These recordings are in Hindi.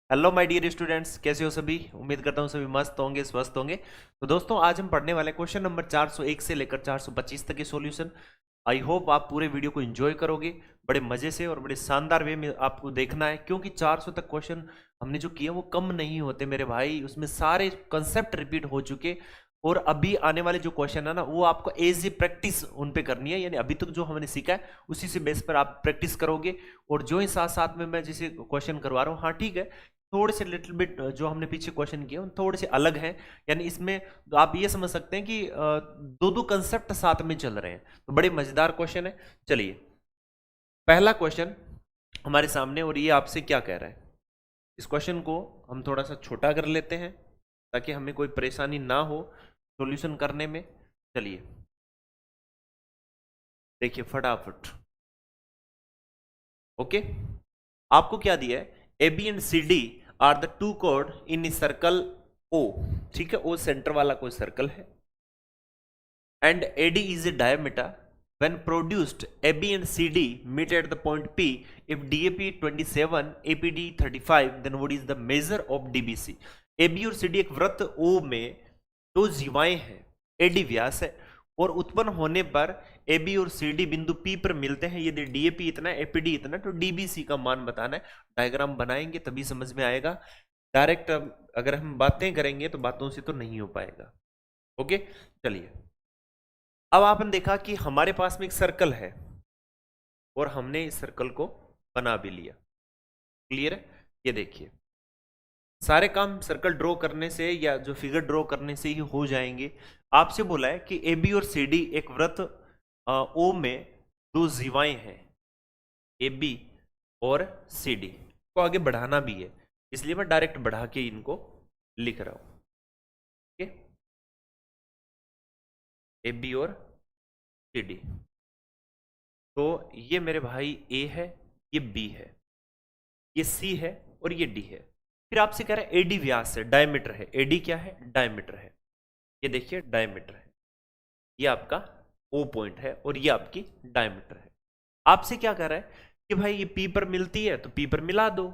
हेलो माय डियर स्टूडेंट्स, कैसे हो सभी। उम्मीद करता हूँ सभी मस्त होंगे, स्वस्थ होंगे। तो दोस्तों, आज हम पढ़ने वाले क्वेश्चन नंबर 401 से लेकर 425 तक के सॉल्यूशन। आई होप आप पूरे वीडियो को एंजॉय करोगे, बड़े मजे से और बड़े शानदार वे में आपको देखना है, क्योंकि 400 तक क्वेश्चन हमने जो किए वो कम नहीं होते मेरे भाई। उसमें सारे कंसेप्ट रिपीट हो चुके, और अभी आने वाले जो क्वेश्चन है ना, वो आपको एज ए प्रैक्टिस उन पे करनी है। यानी अभी तक जो हमने सीखा है उसी से बेस पर आप प्रैक्टिस करोगे। और जो ही साथ साथ में मैं जैसे क्वेश्चन करवा रहा हूँ, हाँ ठीक है, थोड़े से लिटिल बिट जो हमने पीछे क्वेश्चन किए उन थोड़े से अलग हैं। यानी इसमें आप ये समझ सकते हैं कि दो दो कंसेप्ट साथ में चल रहे हैं, तो बड़े मजेदार क्वेश्चन है। चलिए, पहला क्वेश्चन हमारे सामने, और ये आपसे क्या कह रहा है। इस क्वेश्चन को हम थोड़ा सा छोटा कर लेते हैं ताकि हमें कोई परेशानी ना हो सॉल्यूशन करने में। चलिए देखिए फटाफट। ओके, आपको क्या दिया है, A B and C D are the two कोड इन सर्कल ओ। ठीक है, ओ सेंटर वाला कोई सर्कल है, and A D is a diameter. when produced AB and CD meet at the point P, if DAP 27 APD 35, then what is the measure of DBC। AB और CD एक वृत्त O में दो जीवाएं हैं, AD व्यास है, और उत्पन्न होने पर AB और CD बिंदु P पर मिलते हैं। यदि DAP इतना है, APD इतना है, तो DBC का मान बताना है। डायग्राम बनाएंगे तभी समझ में आएगा। डायरेक्ट अगर हम बातें करेंगे तो बातों से तो नहीं हो पाएगा। ओके, चलिए। अब आपने देखा कि हमारे पास में एक सर्कल है और हमने इस सर्कल को बना भी लिया। क्लियर है? ये देखिए, सारे काम सर्कल ड्रॉ करने से या जो फिगर ड्रॉ करने से ही हो जाएंगे। आपसे बोला है कि ए बी और सी डी एक वृत्त ओ में दो जीवाएं हैं, ए बी और सी डी को आगे बढ़ाना भी है, इसलिए मैं डायरेक्ट बढ़ा के इनको लिख रहा हूं। ए बी और सी डी, तो ये मेरे भाई ए है, ये बी है, ये सी है और ये डी है। फिर आपसे कह रहा है एडी व्यास है, डायमीटर है। एडी क्या है? डायमीटर है। ये देखिए डायमीटर है, ये आपका ओ पॉइंट है और ये आपकी डायमीटर है। आपसे क्या कह रहा है कि भाई ये पी पर मिलती है तो पी पर मिला दो।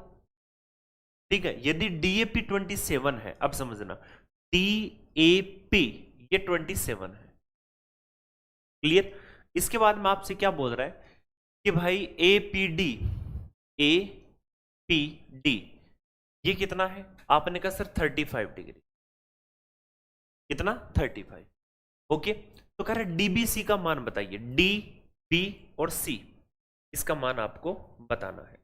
ठीक है, यदि डीएपी 27 है, अब समझना, डीएपी ये 27 है। क्लियर? इसके बाद में आपसे क्या बोल रहा है कि भाई एपीडी, एपीडी ये कितना है? आपने कहा सर 35 डिग्री। कितना? 35। ओके, तो कह रहा है डीबीसी का मान बताइए। डी, बी और सी, इसका मान आपको बताना है।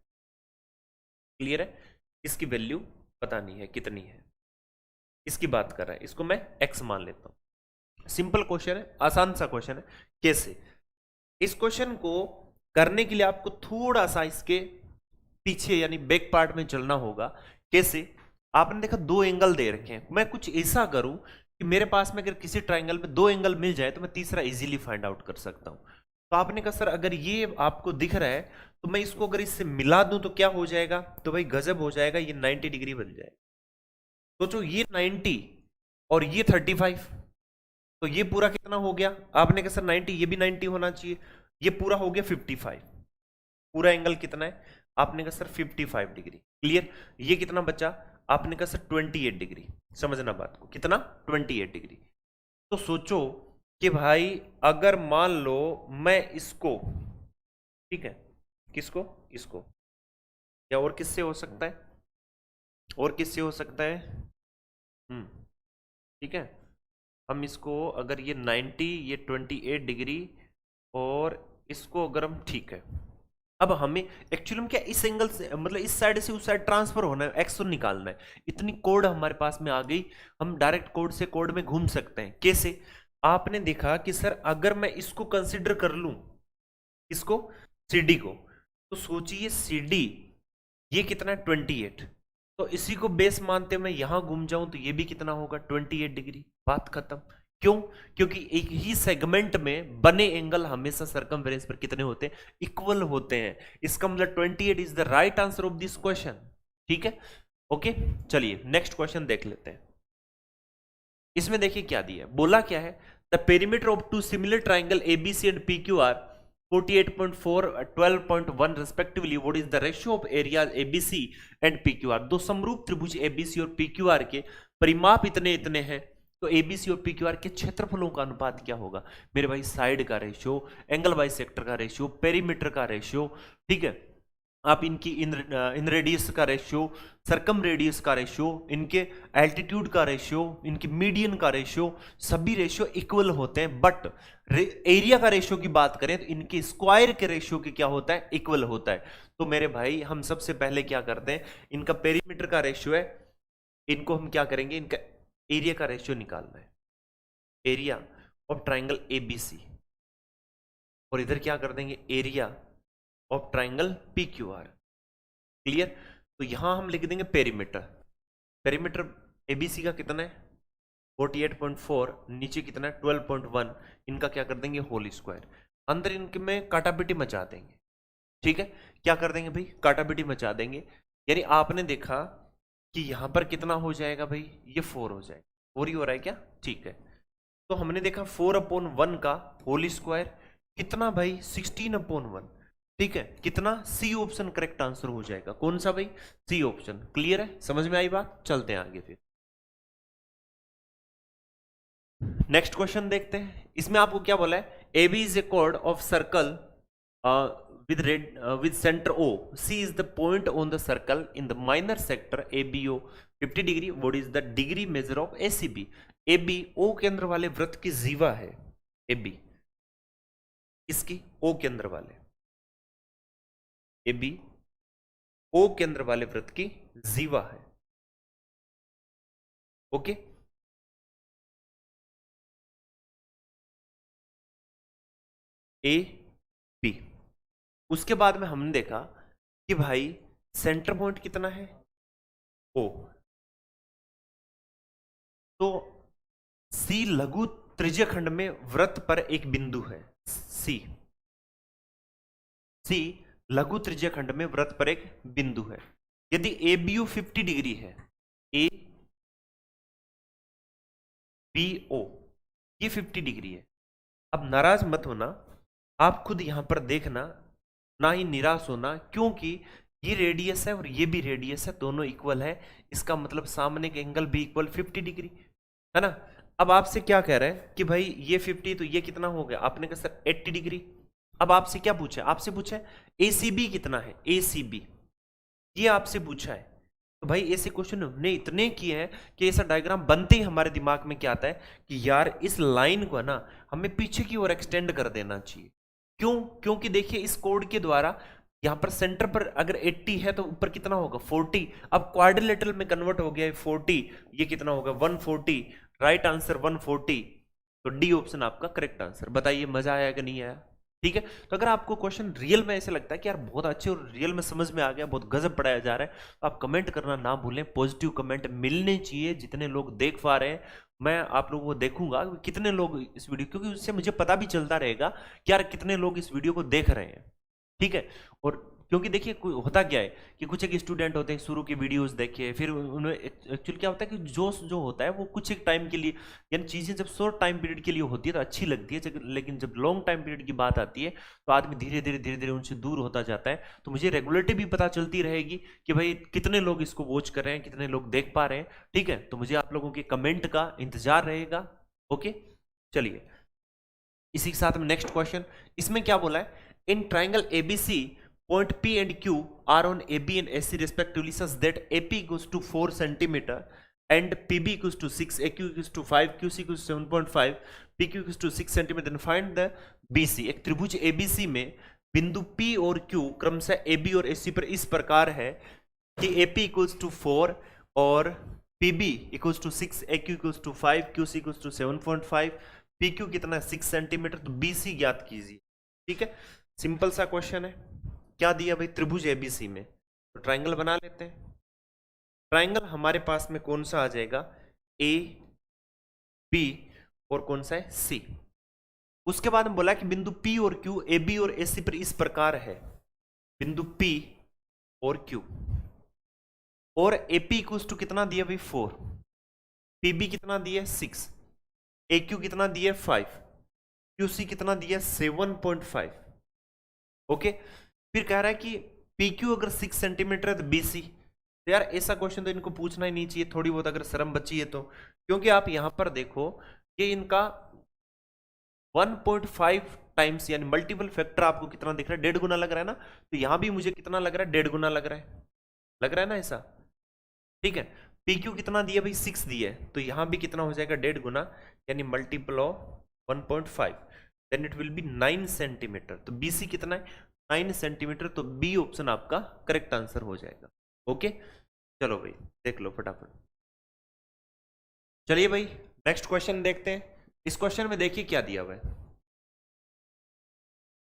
क्लियर है? इसकी वैल्यू बतानी है कितनी है, इसकी बात कर रहा है। इसको मैं एक्स मान लेता हूं। सिंपल क्वेश्चन है, आसान सा क्वेश्चन है। कैसे? इस क्वेश्चन को करने के लिए आपको थोड़ा सा इसके पीछे यानी बैक पार्ट में चलना होगा। कैसे? आपने देखा दो एंगल दे रखे हैं, मैं कुछ ऐसा करूं कि मेरे पास में अगर किसी ट्राइंगल में दो एंगल मिल जाए तो मैं तीसरा इजीली फाइंड आउट कर सकता हूं। तो आपने कहा सर अगर ये आपको दिख रहा है तो मैं इसको अगर इससे मिला दूं तो क्या हो जाएगा? तो भाई गजब हो जाएगा, ये 90 डिग्री बन जाएगा। सोचो, ये 90 और ये 35, तो ये पूरा कितना हो गया? आपने कहा सर 90, ये भी 90 होना चाहिए, ये पूरा हो गया 55। पूरा एंगल कितना है? आपने कहा सर 55 डिग्री। क्लियर? ये कितना बचा? आपने कहा सर 28 डिग्री। समझना बात को, कितना? 28 डिग्री। तो सोचो कि भाई अगर मान लो मैं इसको, ठीक है, किसको? इसको, या और किससे हो सकता है? और किससे हो सकता है? ठीक है, हम इसको अगर ये 90, ये 28 डिग्री, और इसको अगर हम, ठीक है, अब हमें एक्चुअली में क्या इस एंगल से, मतलब इस साइड से उस साइड ट्रांसफर होना है, एक्स तो निकालना है। इतनी कोड हमारे पास में आ गई, हम डायरेक्ट कोड से कोड में घूम सकते हैं। कैसे? आपने देखा कि सर अगर मैं इसको कंसिडर कर लूं, इसको, सीडी को, तो सोचिए सीडी ये कितना है? 28। तो इसी को बेस मानते मैं यहां घूम जाऊं तो ये भी कितना होगा? 28 डिग्री। बात खत्म। क्यों? क्योंकि एक ही सेगमेंट में बने एंगल हमेशा सर्कमफेरेंस पर कितने होते हैं? इक्वल होते हैं। इसका मतलब 28 is the right answer of this question. ठीक है, ओके। चलिए नेक्स्ट क्वेश्चन देख लेते हैं। इसमें देखिए क्या दिया है, बोला क्या है, the perimeter of two similar triangle ABC and PQ are 48.4, 12.1 respectively. What is the ratio of areas ABC and PQR? दो समरूप त्रिभुज ABC और PQR के परिमाप इतने इतने हैं, तो ABC और PQR के क्षेत्रफलों का अनुपात क्या होगा मेरे भाई? साइड का रेशियो, एंगल बाई सेक्टर का रेशियो, पेरीमीटर का रेशियो, ठीक है, आप इनकी इन रेडियस का रेशियो, सरकम रेडियस का रेशियो, इनके एल्टीट्यूड का रेशियो, इनकी मीडियन का रेशियो, सभी रेशियो इक्वल होते हैं, बट एरिया का रेशियो की बात करें तो इनके स्क्वायर के रेशियो की क्या होता है? इक्वल होता है। तो मेरे भाई हम सबसे पहले क्या करते हैं, इनका पेरीमीटर का रेशियो है, इनको हम क्या करेंगे, इनका एरिया का रेशियो निकालना है, एरिया ऑफ ट्राइंगल एबीसी, और इधर क्या कर देंगे, area of triangle PQR। Clear? तो यहां हम लिख देंगे पेरीमीटर, पेरीमीटर ABC का कितना है 48.4, नीचे कितना है 12.1, इनका क्या कर देंगे होल स्क्वायर, अंदर इनके में काटापिटी मचा देंगे। ठीक है, क्या कर देंगे भाई, काटापिटी मचा देंगे। यानी आपने देखा कि यहां पर कितना हो जाएगा भाई, ये 4 हो जाएगा, 4 ही हो रहा है क्या? ठीक है, तो हमने देखा 4/1 का होल स्क्वायर कितना भाई 16/1, ठीक है, कितना? सी ऑप्शन करेक्ट आंसर हो जाएगा। कौन सा भाई? C option. क्लियर है, समझ में आई बात? चलते हैं आगे फिर नेक्स्ट क्वेश्चन देखते हैं। इसमें आपको क्या बोला है, A B is a chord of circle with center O. C is the point on the circle in the minor sector ABO 50 degree. What is the degree measure of ACB? AB O केंद्र वाले वृत्त की जीवा है, AB इसकी O केंद्र वाले, AB O केंद्र वाले वृत्त की जीवा है। Okay, A B. उसके बाद में हमने देखा कि भाई सेंटर पॉइंट कितना है, O, तो C लघु त्रिज्यखंड में वृत्त पर एक बिंदु है, C लघु त्रिज्यखंड में वृत्त पर एक बिंदु है। यदि ABO 50 डिग्री है, ABO ये 50 डिग्री है। अब नाराज मत होना, आप खुद यहां पर देखना, ना ही निराश होना, क्योंकि ये रेडियस है और ये भी रेडियस है, दोनों इक्वल है, इसका मतलब सामने के एंगल भी इक्वल 50 डिग्री है ना। अब आपसे क्या कह रहे हैं कि भाई ये 50, तो ये कितना हो गया, आपने कहा सर 80 डिग्री। अब आपसे क्या पूछा, आपसे पूछा है ACB कितना है, ACB ये आपसे पूछा है। तो भाई ऐसे क्वेश्चन हमने इतने किए हैं कि ऐसा डायग्राम बनते ही हमारे दिमाग में क्या आता है कि यार इस लाइन को ना हमें पीछे की ओर एक्सटेंड कर देना चाहिए। क्यों? क्योंकि देखिए इस कोड के द्वारा यहां पर सेंटर पर अगर 80 है तो ऊपर कितना होगा 40, अब क्वाड्रिलेटरल में कन्वर्ट हो गया है 40, ये कितना होगा 140, राइट आंसर 140। तो डी ऑप्शन आपका करेक्ट आंसर। बताइए मजा आया कि नहीं आया? ठीक है, तो अगर आपको क्वेश्चन रियल में ऐसे लगता है कि यार बहुत अच्छे और रियल में समझ में आ गया, बहुत गजब पढ़ाया जा रहा है, तो आप कमेंट करना ना भूलें। पॉजिटिव कमेंट मिलने चाहिए, जितने लोग देख पा रहे हैं मैं आप लोगों को देखूंगा कितने लोग इस वीडियो, क्योंकि उससे मुझे पता भी चलता रहेगा कि यार कितने लोग इस वीडियो को देख रहे हैं। ठीक है, और क्योंकि देखिए होता क्या है कि कुछ एक स्टूडेंट होते हैं शुरू की वीडियोस देखे, फिर उन्हें एक्चुअली क्या होता है कि जोश जो होता है वो कुछ एक टाइम के लिए, यानी चीज़ें जब शॉर्ट टाइम पीरियड के लिए होती है तो अच्छी लगती है, लेकिन जब लॉन्ग टाइम पीरियड की बात आती है तो आदमी धीरे धीरे उनसे दूर होता जाता है। तो मुझे रेगुलरिटी भी पता चलती रहेगी कि भाई कितने लोग इसको वॉच कर रहे हैं, कितने लोग देख पा रहे हैं। ठीक है, तो मुझे आप लोगों के कमेंट का इंतजार रहेगा। ओके, चलिए इसी के साथ में नेक्स्ट क्वेश्चन। इसमें क्या बोला है, in triangle ABC point P and Q are on AB and AC respectively such that AP equals to 4 centimeter and PB equals to 6, AQ equals to 5, QC equals to 7.5, PQ equals to 6 centimeter, then find the BC। एक त्रिभुज ABC में बिंदु P और Q क्रमशः AB और AC पर इस प्रकार है कि AP equals to 4 और PB equals to 6, AQ equals to 5, QC equals to 7.5, PQ कितना है 6 सेंटीमीटर, तो BC ज्ञात कीजिए। ठीक है, सिंपल सा क्वेश्चन है। क्या दिया भाई, त्रिभुज ABC में, तो ट्राइंगल बना लेते हैं। ट्राइंगल हमारे पास में कौन सा आ जाएगा, A, B और कौन सा है C। उसके बाद हम बोला कि बिंदु P और Q AB और AC पर इस प्रकार है, बिंदु P और Q, और AP इक्वल्स टू कितना दिया भाई 4, PB कितना दिया 6, AQ कितना दिया 5, QC कितना दिया 7.5, ओके, फिर कह रहा है कि पी क्यू अगर 6 सेंटीमीटर है तो बी सी। तो यार ऐसा क्वेश्चन तो इनको पूछना ही नहीं चाहिए, थोड़ी बहुत अगर शर्म बची है तो, क्योंकि आप यहां पर देखो कि इनका 1.5 टाइम्स यानी मल्टीपल फैक्टर आपको कितना दिख रहा है, 1.5 गुना लग रहा है ना। तो यहां भी मुझे कितना लग रहा है, 1.5 गुना लग रहा है ना ऐसा। ठीक है, पी क्यू कितना दिया भाई, 6 दिया है, तो यहां भी कितना हो जाएगा, 1.5 गुना, यानी multiple of 1.5, then it will be 9 centimetre. तो बी सी कितना है, 9 सेंटीमीटर। तो बी ऑप्शन आपका करेक्ट आंसर हो जाएगा। ओके, चलो भाई देख लो फटाफट। चलिए भाई नेक्स्ट क्वेश्चन देखते हैं। इस क्वेश्चन में देखिए क्या दिया हुआ है,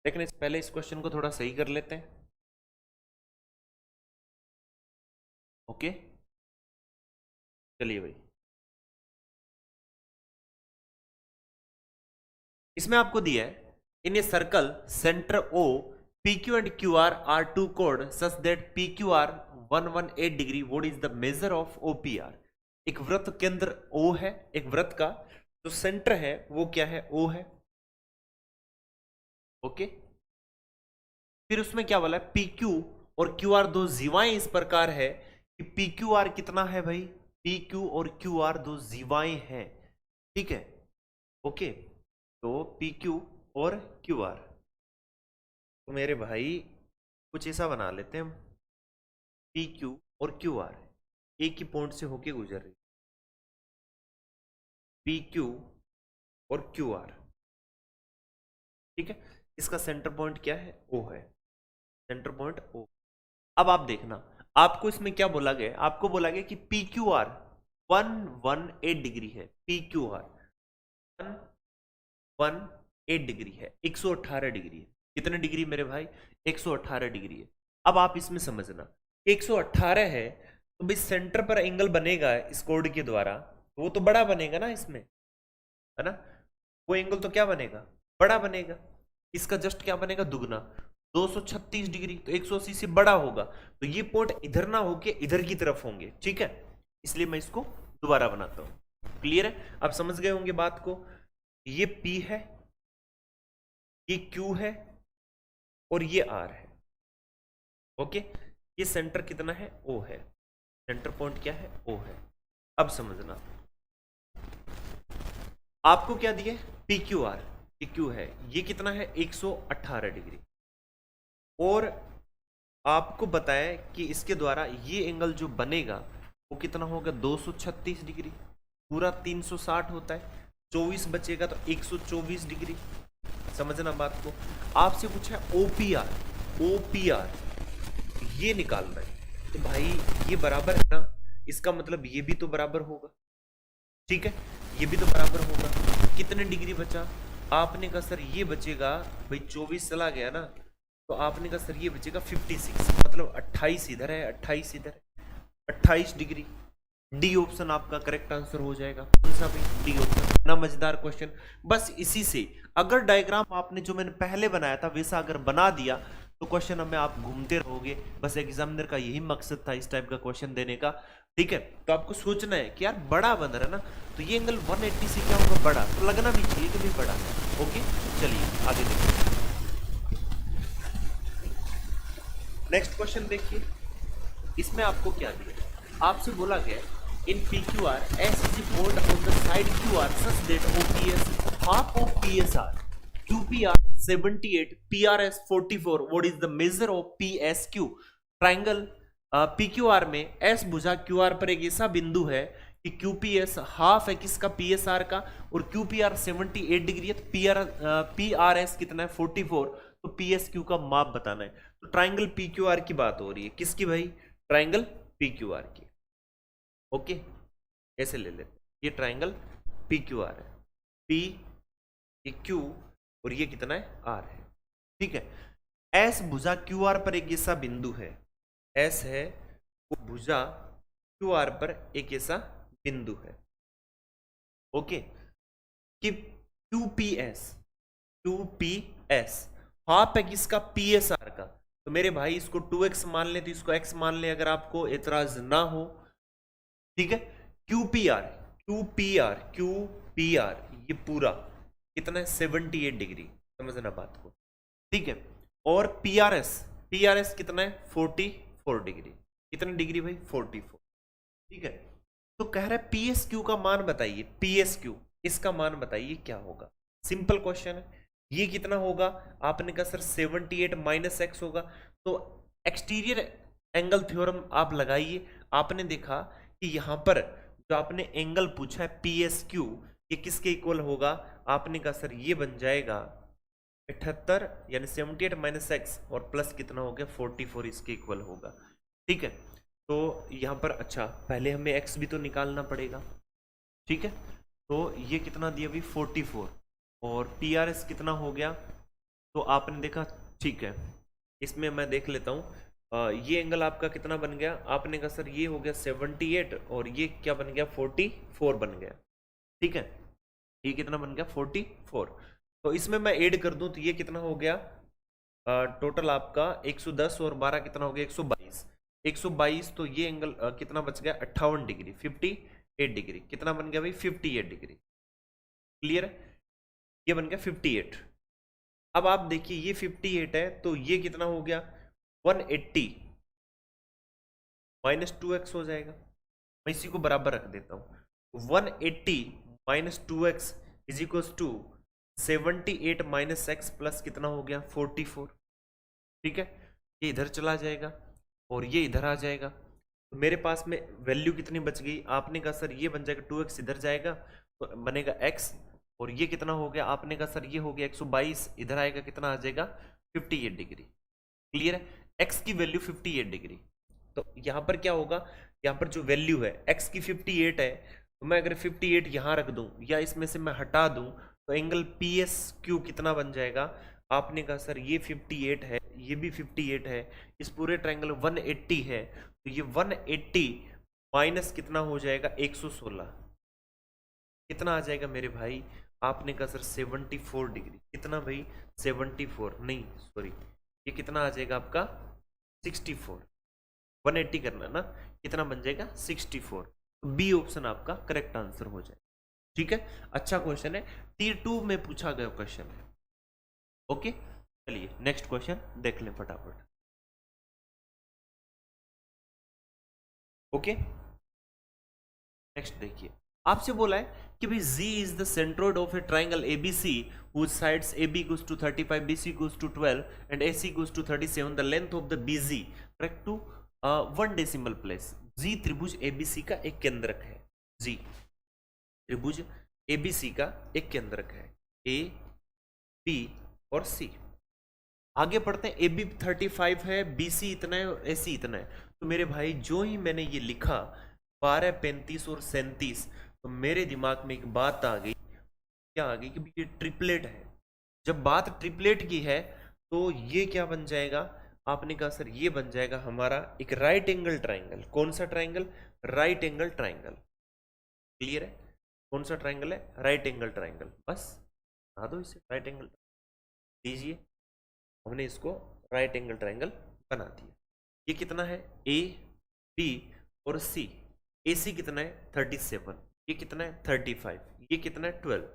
लेकिन इस पहले इस क्वेश्चन को थोड़ा सही कर लेते हैं। ओके, चलिए भाई, इसमें आपको दिया है in a circle centre O P Q and Q R two कोड such that P Q R 118 degree, what is the measure of O P R. एक वृत्त केंद्र ओ है, एक वृत्त का जो सेंटर है वो क्या है, ओ है। ओके, फिर उसमें क्या बोला है, पी क्यू और क्यू आर दो जीवाएं इस प्रकार है कि पी क्यू आर कितना है भाई, पी क्यू और क्यू आर दो जीवाएं हैं। ठीक है, ओके, तो पी क्यू और क्यू आर, तो मेरे भाई कुछ ऐसा बना लेते हैं हम, पी क्यू और क्यू आर एक ही पॉइंट से होके गुजर रही, पी क्यू और क्यू आर। ठीक है, इसका सेंटर पॉइंट क्या है, ओ है, सेंटर पॉइंट ओ। अब आप देखना, आपको इसमें क्या बोला गया, आपको बोला गया कि पी क्यू आर 118 डिग्री है, पी क्यू आर 118 डिग्री है, 118 डिग्री है। कितने डिग्री मेरे भाई, 118 डिग्री है। अब आप इसमें समझना, 118 है तो भाई सेंटर पर एंगल बनेगा इस कोड के द्वारा, तो वो तो बड़ा बनेगा ना इसमें, है ना। वो एंगल तो क्या बनेगा, बड़ा बनेगा। इसका जस्ट क्या बनेगा, दुगना, 236 डिग्री, तो 180 से बड़ा होगा। तो ये पॉइंट इधर ना होके इधर की तरफ होंगे। ठीक है, इसलिए मैं इसको दोबारा बनाता हूं। क्लियर है, आप समझ गए होंगे बात को। ये P है, ये Q है और ये R है। ओके, ये सेंटर कितना है, O है, सेंटर पॉइंट क्या है, O है। अब समझना, आपको क्या दिया, P Q R, P Q है, ये कितना है, 118 डिग्री, और आपको बताया कि इसके द्वारा ये एंगल जो बनेगा वो कितना होगा, 236 डिग्री, पूरा 360 होता है, 24 बचेगा तो 124 डिग्री। समझना बात को। आपसे पूछा है ओपीआर, ओपीआर ये निकालना है, तो भाई ये बराबर है ना, इसका मतलब ये भी तो बराबर होगा। ठीक है, ये भी तो बराबर होगा। कितने डिग्री बचा, आपने कहा सर ये बचेगा भाई, 24 चला गया ना, तो आपने कहा सर ये बचेगा 56, मतलब 28 इधर है, 28 इधर है, 28 डिग्री। डी ऑप्शन आपका करेक्ट आंसर हो जाएगा। कौन सा भाई, डी ऑप्शन। ना मजेदार क्वेश्चन, बस इसी से अगर डायग्राम आपने जो मैंने पहले बनाया था वैसा अगर बना दिया तो क्वेश्चन में आप घूमते रहोगे। बस एग्जामिनर का यही मकसद था इस टाइप का क्वेश्चन देने का। ठीक है, तो आपको सोचना है कि यार बड़ा बन रहा है ना, तो ये एंगल 180 से क्या होगा, बड़ा, तो लगना भी चाहिए कि भाई बड़ा है। ओके, चलिए आगे देखिए। नेक्स्ट क्वेश्चन देखिए, इसमें आपको क्या दिया, आपसे बोला गया in P Q R S is bold on the side Q R such that O P S half of P S R, QPR 78, PRS 44, what is the measure of PSQ। Triangle PQR में S भुजा QR पर एक ऐसा बिंदु है कि QPS हाफ है किसका, PSR का, और QPR 78 डिग्री है, तो PRS कितना है, 44, तो PSQ का माप बताना है। तो ट्राइंगल PQR की बात हो रही है, किसकी भाई, ट्राइंगल PQR की। ओके, ऐसे ले लेते, ये ट्राइंगल PQR है, P ये Q और ये कितना है, R है। ठीक है, S भुजा QR पर एक ऐसा बिंदु है, S है वो भुजा QR पर एक ऐसा बिंदु है। ओके, कि QPS हाफ है किसका, PSR का, तो मेरे भाई इसको 2x मान ले तो इसको x मान ले, अगर आपको एतराज ना हो। ठीक है, QPR ये पूरा कितना है, 78 डिग्री। समझना बात को। ठीक है, और पीआरएस कितना है 44 डिग्री। कितनी डिग्री भाई 44। ठीक है, तो कह रहा है पीएसक्यू का मान बताइए, पीएसक्यू इसका मान बताइए क्या होगा। सिंपल क्वेश्चन है। ये कितना होगा, आपने कहा सर 78 माइनस एक्स होगा, तो एक्सटीरियर एंगल थ्योरम आप लगाइए। आपने देखा कि यहां पर जो आपने एंगल पूछा है पीएसक्यू, ये किसके इक्वल होगा, आपने कहा सर ये बन जाएगा 78 यानी 78 माइनस एक्स और प्लस कितना हो गया 44, इसके इक्वल होगा। ठीक है, तो यहाँ पर अच्छा पहले हमें एक्स भी तो निकालना पड़ेगा। ठीक है, तो ये कितना दिया अभी 44 और पीआरएस कितना हो गया, तो आपने देखा। ठीक है, इसमें मैं देख लेता हूँ, ये एंगल आपका कितना बन गया, आपने कहा सर ये हो गया 78 और ये क्या बन गया 44 बन गया। ठीक है, ये कितना बन गया 44। तो इसमें मैं ऐड कर दूं तो ये कितना हो गया, टोटल आपका 110 और 12 कितना हो गया 122। 122 तो ये एंगल कितना बच गया 58 डिग्री, 58 डिग्री। कितना बन गया भाई 58 डिग्री। क्लियर है, ये बन गया 58। अब आप देखिए ये 58 है तो ये कितना हो गया 180 माइनस 2x हो जाएगा। मैं इसी को बराबर रख देता हूं, 180 minus 2x is equal to 78 minus X plus कितना हो गया 44। ठीक है, ये इधर चला जाएगा और ये इधर आ जाएगा, तो मेरे पास में वैल्यू कितनी बच गई, आपने कहा सर ये बन जाएगा 2x इधर जाएगा तो बनेगा x, और ये कितना हो गया, आपने कहा सर ये हो गया 122, इधर आएगा कितना आ जाएगा 58 डिग्री। क्लियर है, x की वैल्यू 58 डिग्री। तो यहां पर क्या होगा, यहां पर जो वैल्यू है x की 58 है, तो मैं अगर 58 यहां रख दूं या इसमें से मैं हटा दूं तो एंगल पी एस क्यू कितना बन जाएगा, आपने कहा सर ये 58 है, ये भी 58 है, इस पूरे ट्रायंगल 180 है, तो ये 180 माइनस कितना हो जाएगा 116, कितना आ जाएगा मेरे भाई, आपने कहा सर 74 डिग्री। कितना भाई 74 नहीं सॉरी, ये कितना आ जाएगा आपका 64। 180 करना ना, कितना बन जाएगा 64। बी ऑप्शन आपका करेक्ट आंसर हो जाए। ठीक है, अच्छा क्वेश्चन है, टियर 2 में पूछा गया क्वेश्चन है। ओके, चलिए नेक्स्ट क्वेश्चन देख लें फटाफट। ओके, नेक्स्ट देखिए, आपसे बोला है कि भाई Z is the centroid of A triangle ABC whose sides AB equals to 35, BC equals to 12 and AC equals to 37. The length of the BZ correct to 1 decimal place. Z त्रिभुज ABC का एक केंद्रक है। Z त्रिभुज ABC का एक केंद्रक है, A, B और C। आगे पढ़ते हैं, AB 35 है, BC इतना है और AC इतना है। तो मेरे भाई जो ही मैंने ये लिखा 12, 35 और 37, तो मेरे दिमाग में एक बात आ गई, क्या आ गई कि ये ट्रिपलेट है। जब बात ट्रिपलेट की है तो ये क्या बन जाएगा, आपने कहा सर ये बन जाएगा हमारा एक राइट एंगल ट्राइंगल। कौन सा triangle, right angle triangle. Clear है, कौन सा ट्राइंगल है, राइट एंगल ट्राइंगल। बस बता दो इसे राइट एंगल दीजिए, हमने इसको राइट एंगल ट्राइंगल बना दिया। ये कितना है ए, बी और सी। ए सी कितना है 37, ये कितना है 35, ये कितना है 12।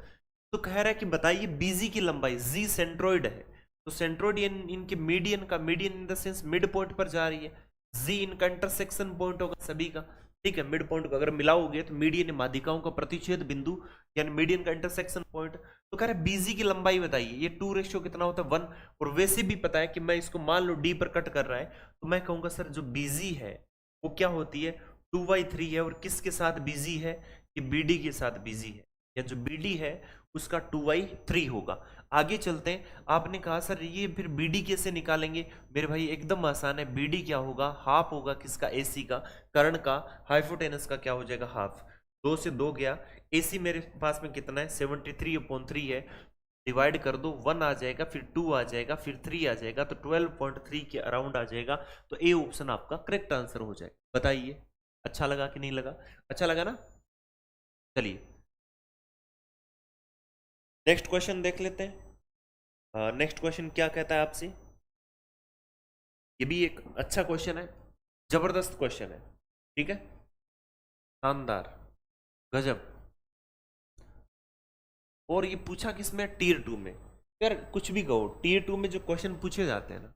तो कह रहा है कि बताइए बीजी की लंबाई, जी सेंट्रोइड है, तो सेंट्रोइड इनके मीडियन का, median in the sense mid point पर जा रही है, जी इनका इंटरसेक्शन पॉइंट होगा सभी का। ठीक है, मिड पॉइंट को अगर मिलाओगे तो मीडियन माध्यिकाओं का प्रतिच्छेद बिंदु यानी मीडियन का इंटरसेक्शन पॉइंट। तो कह रहे हैं बीजी की लंबाई बताइए, ये 2 रेशियो कितना होता है 1, और वैसे भी पता है कि मैं इसको मान लो डी पर कट कर रहा है, तो मैं कहूंगा सर जो बीजी है वो क्या होती है 2/3 है, और किसके साथ बीजी है, कि बीडी के साथ बीजी है, या जो बीडी है उसका 2/3 होगा। आगे चलते हैं, आपने कहा सर ये फिर बीडी कैसे निकालेंगे, मेरे भाई एकदम आसान है, बीडी क्या होगा, हाफ होगा किसका, एसी का, कर्ण का, हाइपोटेनस का क्या हो जाएगा हाफ। 2 से 2 गया, एसी मेरे पास में कितना है 73/3 है, डिवाइड कर दो, 1 आ जाएगा, फिर 2 आ जाएगा, फिर 3 आ जाएगा, तो 12.3 के अराउंड आ जाएगा। तो ए ऑप्शन आपका करेक्ट आंसर हो जाएगा। बताइए अच्छा लगा कि नहीं लगा, अच्छा लगा ना। चलिए नेक्स्ट क्वेश्चन देख लेते हैं। नेक्स्ट क्वेश्चन क्या कहता है आपसे, ये भी एक अच्छा क्वेश्चन है, जबरदस्त क्वेश्चन है। ठीक है, शानदार, गजब। और ये पूछा किसमें, टियर 2 में। यार कुछ भी कहो, टीयर 2 में जो क्वेश्चन पूछे जाते हैं ना,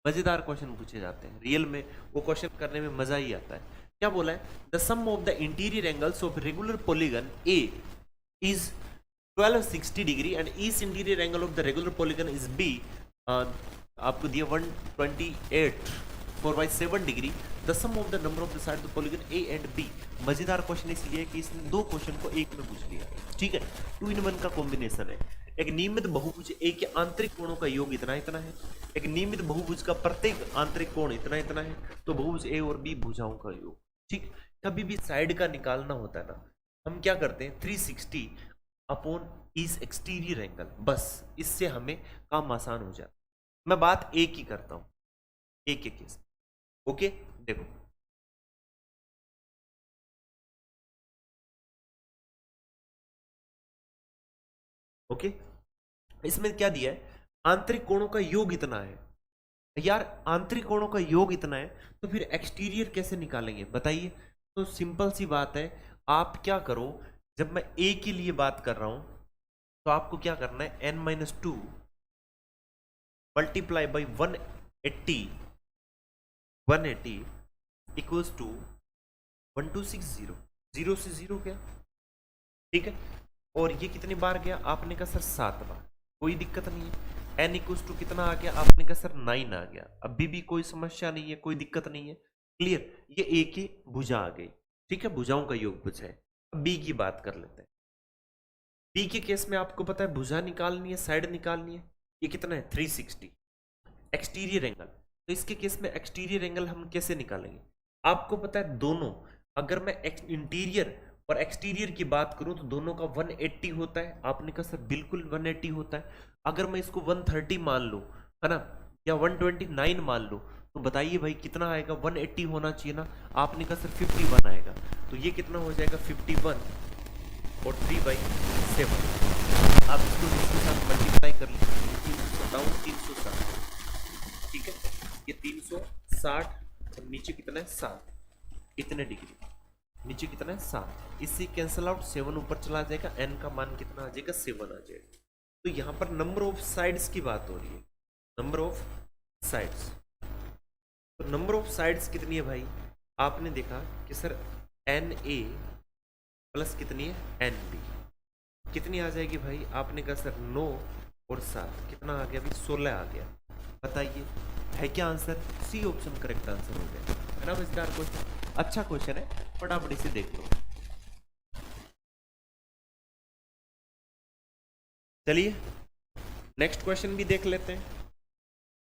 मजेदार क्वेश्चन पूछे जाते हैं रियल में, वो क्वेश्चन करने में मजा ही आता है। क्या बोला है? The sum of the interior angles of regular polygon A is 1260 degree and each interior angle of the regular polygon is B, आपको दिया 128/4/7 degree. The sum of the number of the side of the polygon A and B. मजेदार क्वेश्चन इसलिए कि इसने दो क्वेश्चन को एक में पूछ लिया, ठीक है, 2 in 1 का कॉम्बिनेशन है। एक नियमित बहुभुज ए के आंतरिक कोणों का योग इतना इतना है, एक नियमित बहुभुज का प्रत्येक आंतरिक कोण इतना इतना है, तो बहुभुज ए और बी भुजाओं का योग, ठीक। कभी भी साइड का निकालना होता है ना, हम क्या करते हैं 360 अपॉन इस एक्सटीरियर एंगल, बस इससे हमें काम आसान हो जाता। मैं बात एक ही करता हूं, एक एक केस, ओके। देखो ओके, इसमें क्या दिया है? आंतरिक कोणों का योग इतना है। यार आंतरिक कोणों का योग इतना है, तो फिर एक्सटीरियर कैसे निकालेंगे बताइए? तो सिंपल सी बात है, आप क्या करो, जब मैं ए के लिए बात कर रहा हूं तो आपको क्या करना है, n-2 multiply by 180 equals to 1260, 0 से 0 गया, ठीक है। और ये कितनी बार गया? आपने कहा सर 7 बार, कोई दिक्कत नहीं है। n इक्वल्स टू कितना आ गया? आपने कहा सर 9 आ गया, अभी भी कोई समस्या नहीं है, कोई दिक्कत नहीं है, क्लियर। ये ए की भुजा आ गई, ठीक है, भुजाओं का योग भुज है। अब बी की बात कर लेते हैं। बी के केस में आपको पता है भुजा निकालनी है, साइड निकालनी है। ये कितना है? 360 एक्सटीरियर एंगल। तो इसके केस में एक्सटीरियर एंगल हम कैसे निकालेंगे? आपको पता है दोनों, अगर मैं इंटीरियर और एक्सटीरियर की बात करूं तो दोनों का 180 होता है। आपने कहा सर बिल्कुल 180 होता है। अगर मैं इसको 130 मान लूं, है ना, या 129 मान लूं, तो बताइए भाई कितना आएगा? 180 होना चाहिए ना। आपने कहा सर 51 आएगा, तो ये कितना हो जाएगा? 51 और 3/7। आप इसको इसके साथ मल्टीप्लाई कर लीजिए, 360, ठीक है, ये 360 और नीचे कितना है? 7, इतने डिग्री, नीचे कितना है? 7। इससे कैंसल आउट, 7 ऊपर चला जाएगा, n का मान कितना आ जाएगा? 7 आ जाएगा। तो यहां पर नंबर ऑफ साइड्स की बात हो रही है, नंबर ऑफ साइड्स। तो नंबर ऑफ साइड्स कितनी है भाई? आपने देखा कि सर NA प्लस कितनी है? NB, कितनी आ जाएगी भाई? आपने कहा सर 9 और 7, कितना आ गया भाई? 16 आ गया। बताइए है क्या answer? C option correct answer हो गया, है ना। मजेदार क्वेश्चन, अच्छा क्वेश्चन है, फटाफट इसे देख लो। चलिए नेक्स्ट क्वेश्चन भी देख लेते हैं।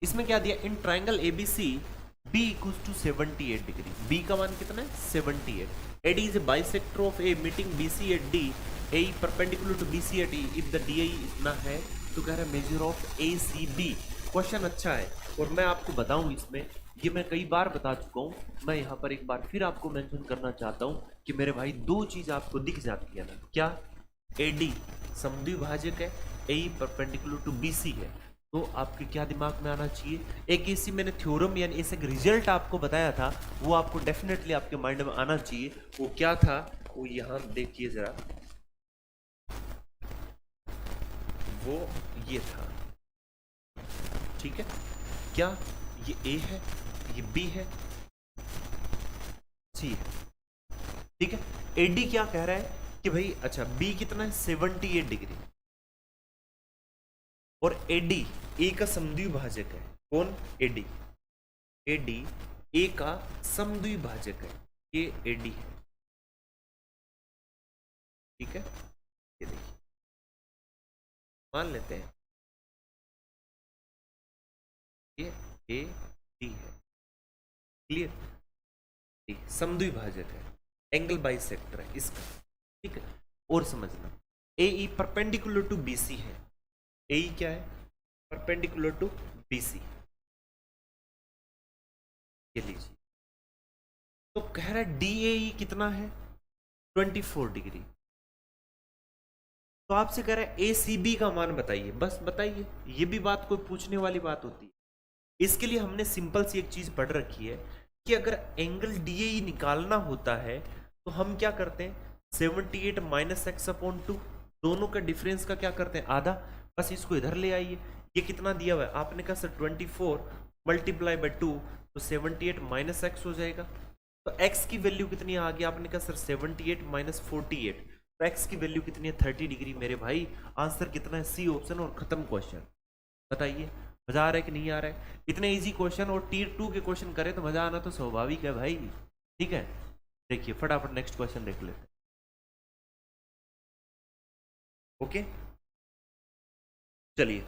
इसमें क्या दिया? In triangle ABC B equals to 78 degree. B का मान कितना है? 78। AD is a bisector of A meeting BC at D, AE perpendicular to BC at E। If the DI इतना है तो कह रहा है मेजर ऑफ ACB। क्वेश्चन अच्छा है, और मैं आपको बताऊं इसमें, ये मैं कई बार बता चुका हूं, मैं यहाँ पर एक बार फिर आपको मेंशन करना चाहता हूं कि मेरे भाई दो चीज आपको दिख जाती है ना। क्या? AD समद्विभाजक है, AE परपेंडिकुलर टू BC है। तो आपके क्या दिमाग में आना चाहिए? एक इसी मैंने थ्योरम यानी इस एक रिजल्ट आपको बताया था, वो आपको डेफिनेटली आपके माइंड में आना चाहिए। वो क्या था? वो यहां देखिए जरा, वो ये था, ठीक है। क्या ये A है, ये B है, C है, ठीक है। AD क्या कह रहा है कि भाई अच्छा B कितना है? 78 डिग्री, और AD A का समद्विभाजक है। कौन? AD। AD A का समद्विभाजक है, ये AD है, ठीक है। ये देखिए, मान लेते हैं ये AD है, क्लियर। समद्विभाजक है, एंगल बाइसेक्टर है इसका, ठीक है। और समझना AE परपेंडिकुलर टू BC है। AE क्या है? परपेंडिकुलर टू BC, ये लीजिए। तो कह रहा है DAE कितना है? 24 डिग्री। तो आपसे कह रहा है ACB का मान बताइए, बस बताइए। ये भी बात कोई पूछने वाली बात होती है? इसके लिए हमने सिंपल सी एक चीज पढ़ रखी है कि अगर एंगल DAE निकालना होता है तो हम क्या करते हैं? 78 - x/2, दोनों का डिफरेंस का क्या करते हैं? आधा। बस इसको इधर ले आइए। ये कितना दिया हुआ है आपने कहा सर 24 मल्टीप्लाई बाय 2 तो 78 माइनस एक्स हो जाएगा। तो x की वैल्यू कितनी आ गई आपने कहा सर 78 माइनस 48, तो x की वैल्यू कितनी है 30 डिग्री। मेरे भाई आंसर कितना है सी ऑप्शन और खत्म क्वेश्चन। बताइए मजा आ रहा है कि नहीं आ रहा है? इतने इजी क्वेश्चन और टीयर 2 के क्वेश्चन करे तो मजा आना तो स्वाभाविक है भाई। ठीक है देखिए फटाफट नेक्स्ट क्वेश्चन देख लेते हैं। ओके चलिए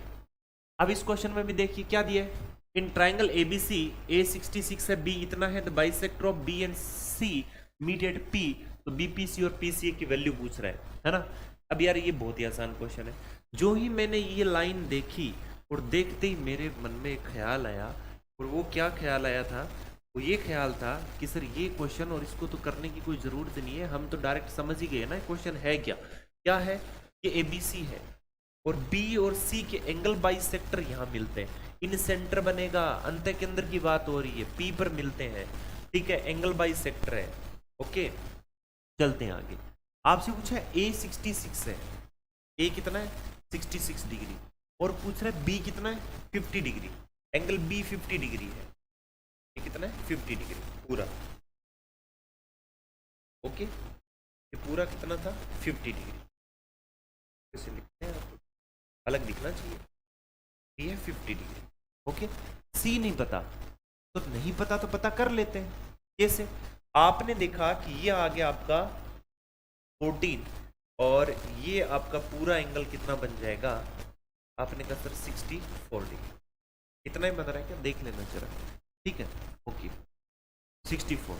अब इस क्वेश्चन में भी देखिए क्या दिया है। इन ट्राइंगल एबीसी ए 66 है, बी इतना है, the bisector of B and C meet at P, तो बीपीसी और पीसीए की वैल्यू पूछ रहा है ना। अब यार ये बहुत ही आसान क्वेश्चन है। जो ही मैंने ये लाइन देखी और देखते ही मेरे मन में एक ख्याल आया, और वो क्या ख्याल आया था, वो ये ख्याल था कि सर ये क्वेश्चन और इसको तो करने की कोई ज़रूरत नहीं है, हम तो डायरेक्ट समझ ही गए ना क्वेश्चन है क्या। क्या है ये एबीसी है और बी और सी के एंगल बाइसेक्टर यहाँ मिलते हैं, इन सेंटर बनेगा, अंत के अंदर की बात हो रही है, पी पर मिलते हैं। ठीक है एंगल बाइसेक्टर है। ओके चलते हैं आगे। आपसे पूछा है ए 66 है, ए कितना है 66 डिग्री, और पूछ रहा है बी कितना है 50 डिग्री, एंगल बी 50 डिग्री है, ये कितना है 50 डिग्री पूरा। ओके ये पूरा कितना था 50 डिग्री, कैसे लिखते हैं आपको अलग दिखना चाहिए, ये है 50 डिग्री। ओके सी नहीं पता तो नहीं पता तो पता कर लेते हैं। कैसे? आपने देखा कि ये आ गया आपका 14 और ये आपका पूरा एंगल कितना बन जाएगा, आपने कहा सर 64 डिग्री, इतना ही बन रहा है क्या देख लेना जरा। ठीक है ओके 64।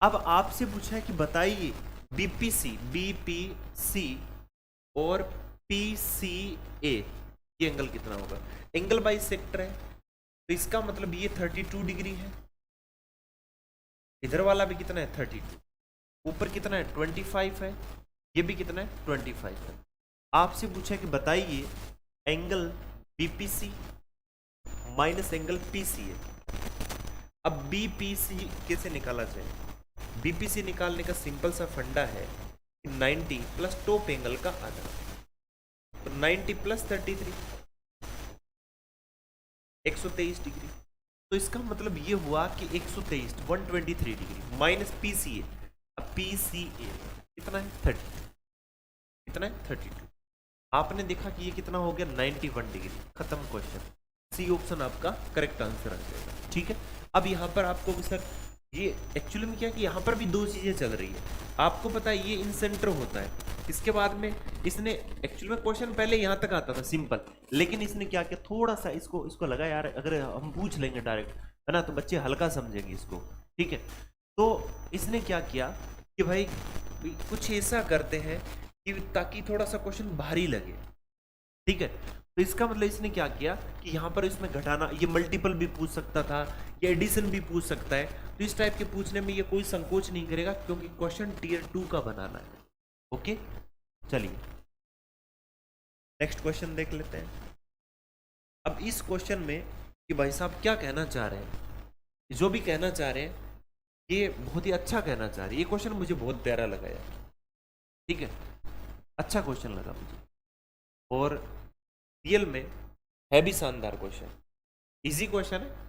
अब आपसे पूछा है कि बताइए बीपीसी बीपीसी और पीसीए ये एंगल कितना होगा। एंगल बाई सेक्टर है तो इसका मतलब ये 32 डिग्री है, इधर वाला भी कितना है 32, ऊपर कितना है 25 है, ये भी कितना है 25 है। आपसे पूछा है कि बताइए angle BPC minus angle PCA. अब बीपीसी कैसे निकाला जाए? बीपीसी निकालने का सिंपल सा फंडा है कि 90 प्लस टॉप एंगल का आधा, तो 90 प्लस 33 123 डिग्री। तो इसका मतलब ये हुआ कि 123 123 डिग्री माइनस पीसीए। अब पीसीए कितना है 30, कितना है 32। आपने देखा कि ये कितना हो गया 91 डिग्री, खत्म क्वेश्चन। सी ऑप्शन आपका करेक्ट आंसर आ जाएगा। ठीक है अब यहाँ पर आपको सर ये एक्चुअली में क्या कि यहाँ पर भी दो चीजें चल रही है। आपको पता है ये इन सेंटर होता है, इसके बाद में इसने एक्चुअली में क्वेश्चन पहले यहाँ तक आता था सिंपल, लेकिन इसने क्या किया थोड़ा सा इसको इसको लगा यार अगर हम पूछ लेंगे डायरेक्ट है ना तो बच्चे हल्का समझेंगे इसको। ठीक है तो इसने क्या किया कि भाई कुछ ऐसा करते हैं कि ताकि थोड़ा सा क्वेश्चन भारी लगे। ठीक है तो इसका मतलब इसने क्या किया कि यहाँ पर इसमें घटाना, ये मल्टीपल भी पूछ सकता था, ये एडिशन भी पूछ सकता है, तो इस टाइप के पूछने में ये कोई संकोच नहीं करेगा क्योंकि क्वेश्चन टीयर 2 का बनाना है। ओके चलिए नेक्स्ट क्वेश्चन देख लेते हैं। अब इस क्वेश्चन में कि भाई साहब क्या कहना चाह रहे हैं, जो भी कहना चाह रहे हैं ये बहुत ही अच्छा कहना चाह रहे हैं। ये क्वेश्चन मुझे बहुत प्यारा लगा यार। ठीक है अच्छा क्वेश्चन लगा मुझे और रियल में है भी शानदार क्वेश्चन, इजी क्वेश्चन है।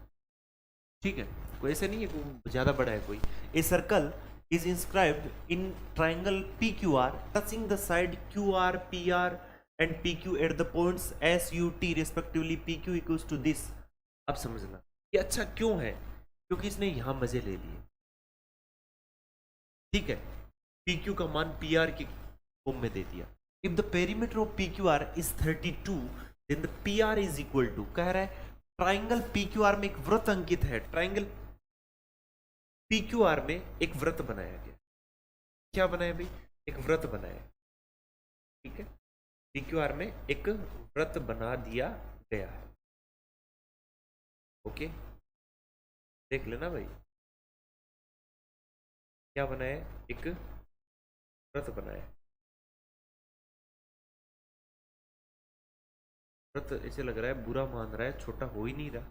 ठीक है कोई ऐसे नहीं है कोई ज्यादा बड़ा है कोई। A circle is inscribed in triangle P Q R touching the side Q R P R and P Q at the points S U T respectively P Q equals to this. अब समझना ये अच्छा क्यों है, क्योंकि इसने यहां मजे ले लिए। ठीक है पी क्यू का मान पी आर की फॉर्म में दे दिया। If the perimeter of P Q R is 32 then the P R is equal to, कह रहा है ट्राइंगल पी क्यू आर में एक वृत्त अंकित है, ट्राइंगल पी क्यू आर में एक वृत्त बनाया गया। क्या बनाया भाई एक वृत्त बनाया। ठीक है पी क्यू आर में एक वृत्त बना दिया गया है। ओके देख लेना भाई क्या बनाया, एक वृत्त बनाया। वृत्त ऐसे लग रहा है बुरा मान रहा है, छोटा हो ही नहीं रहा।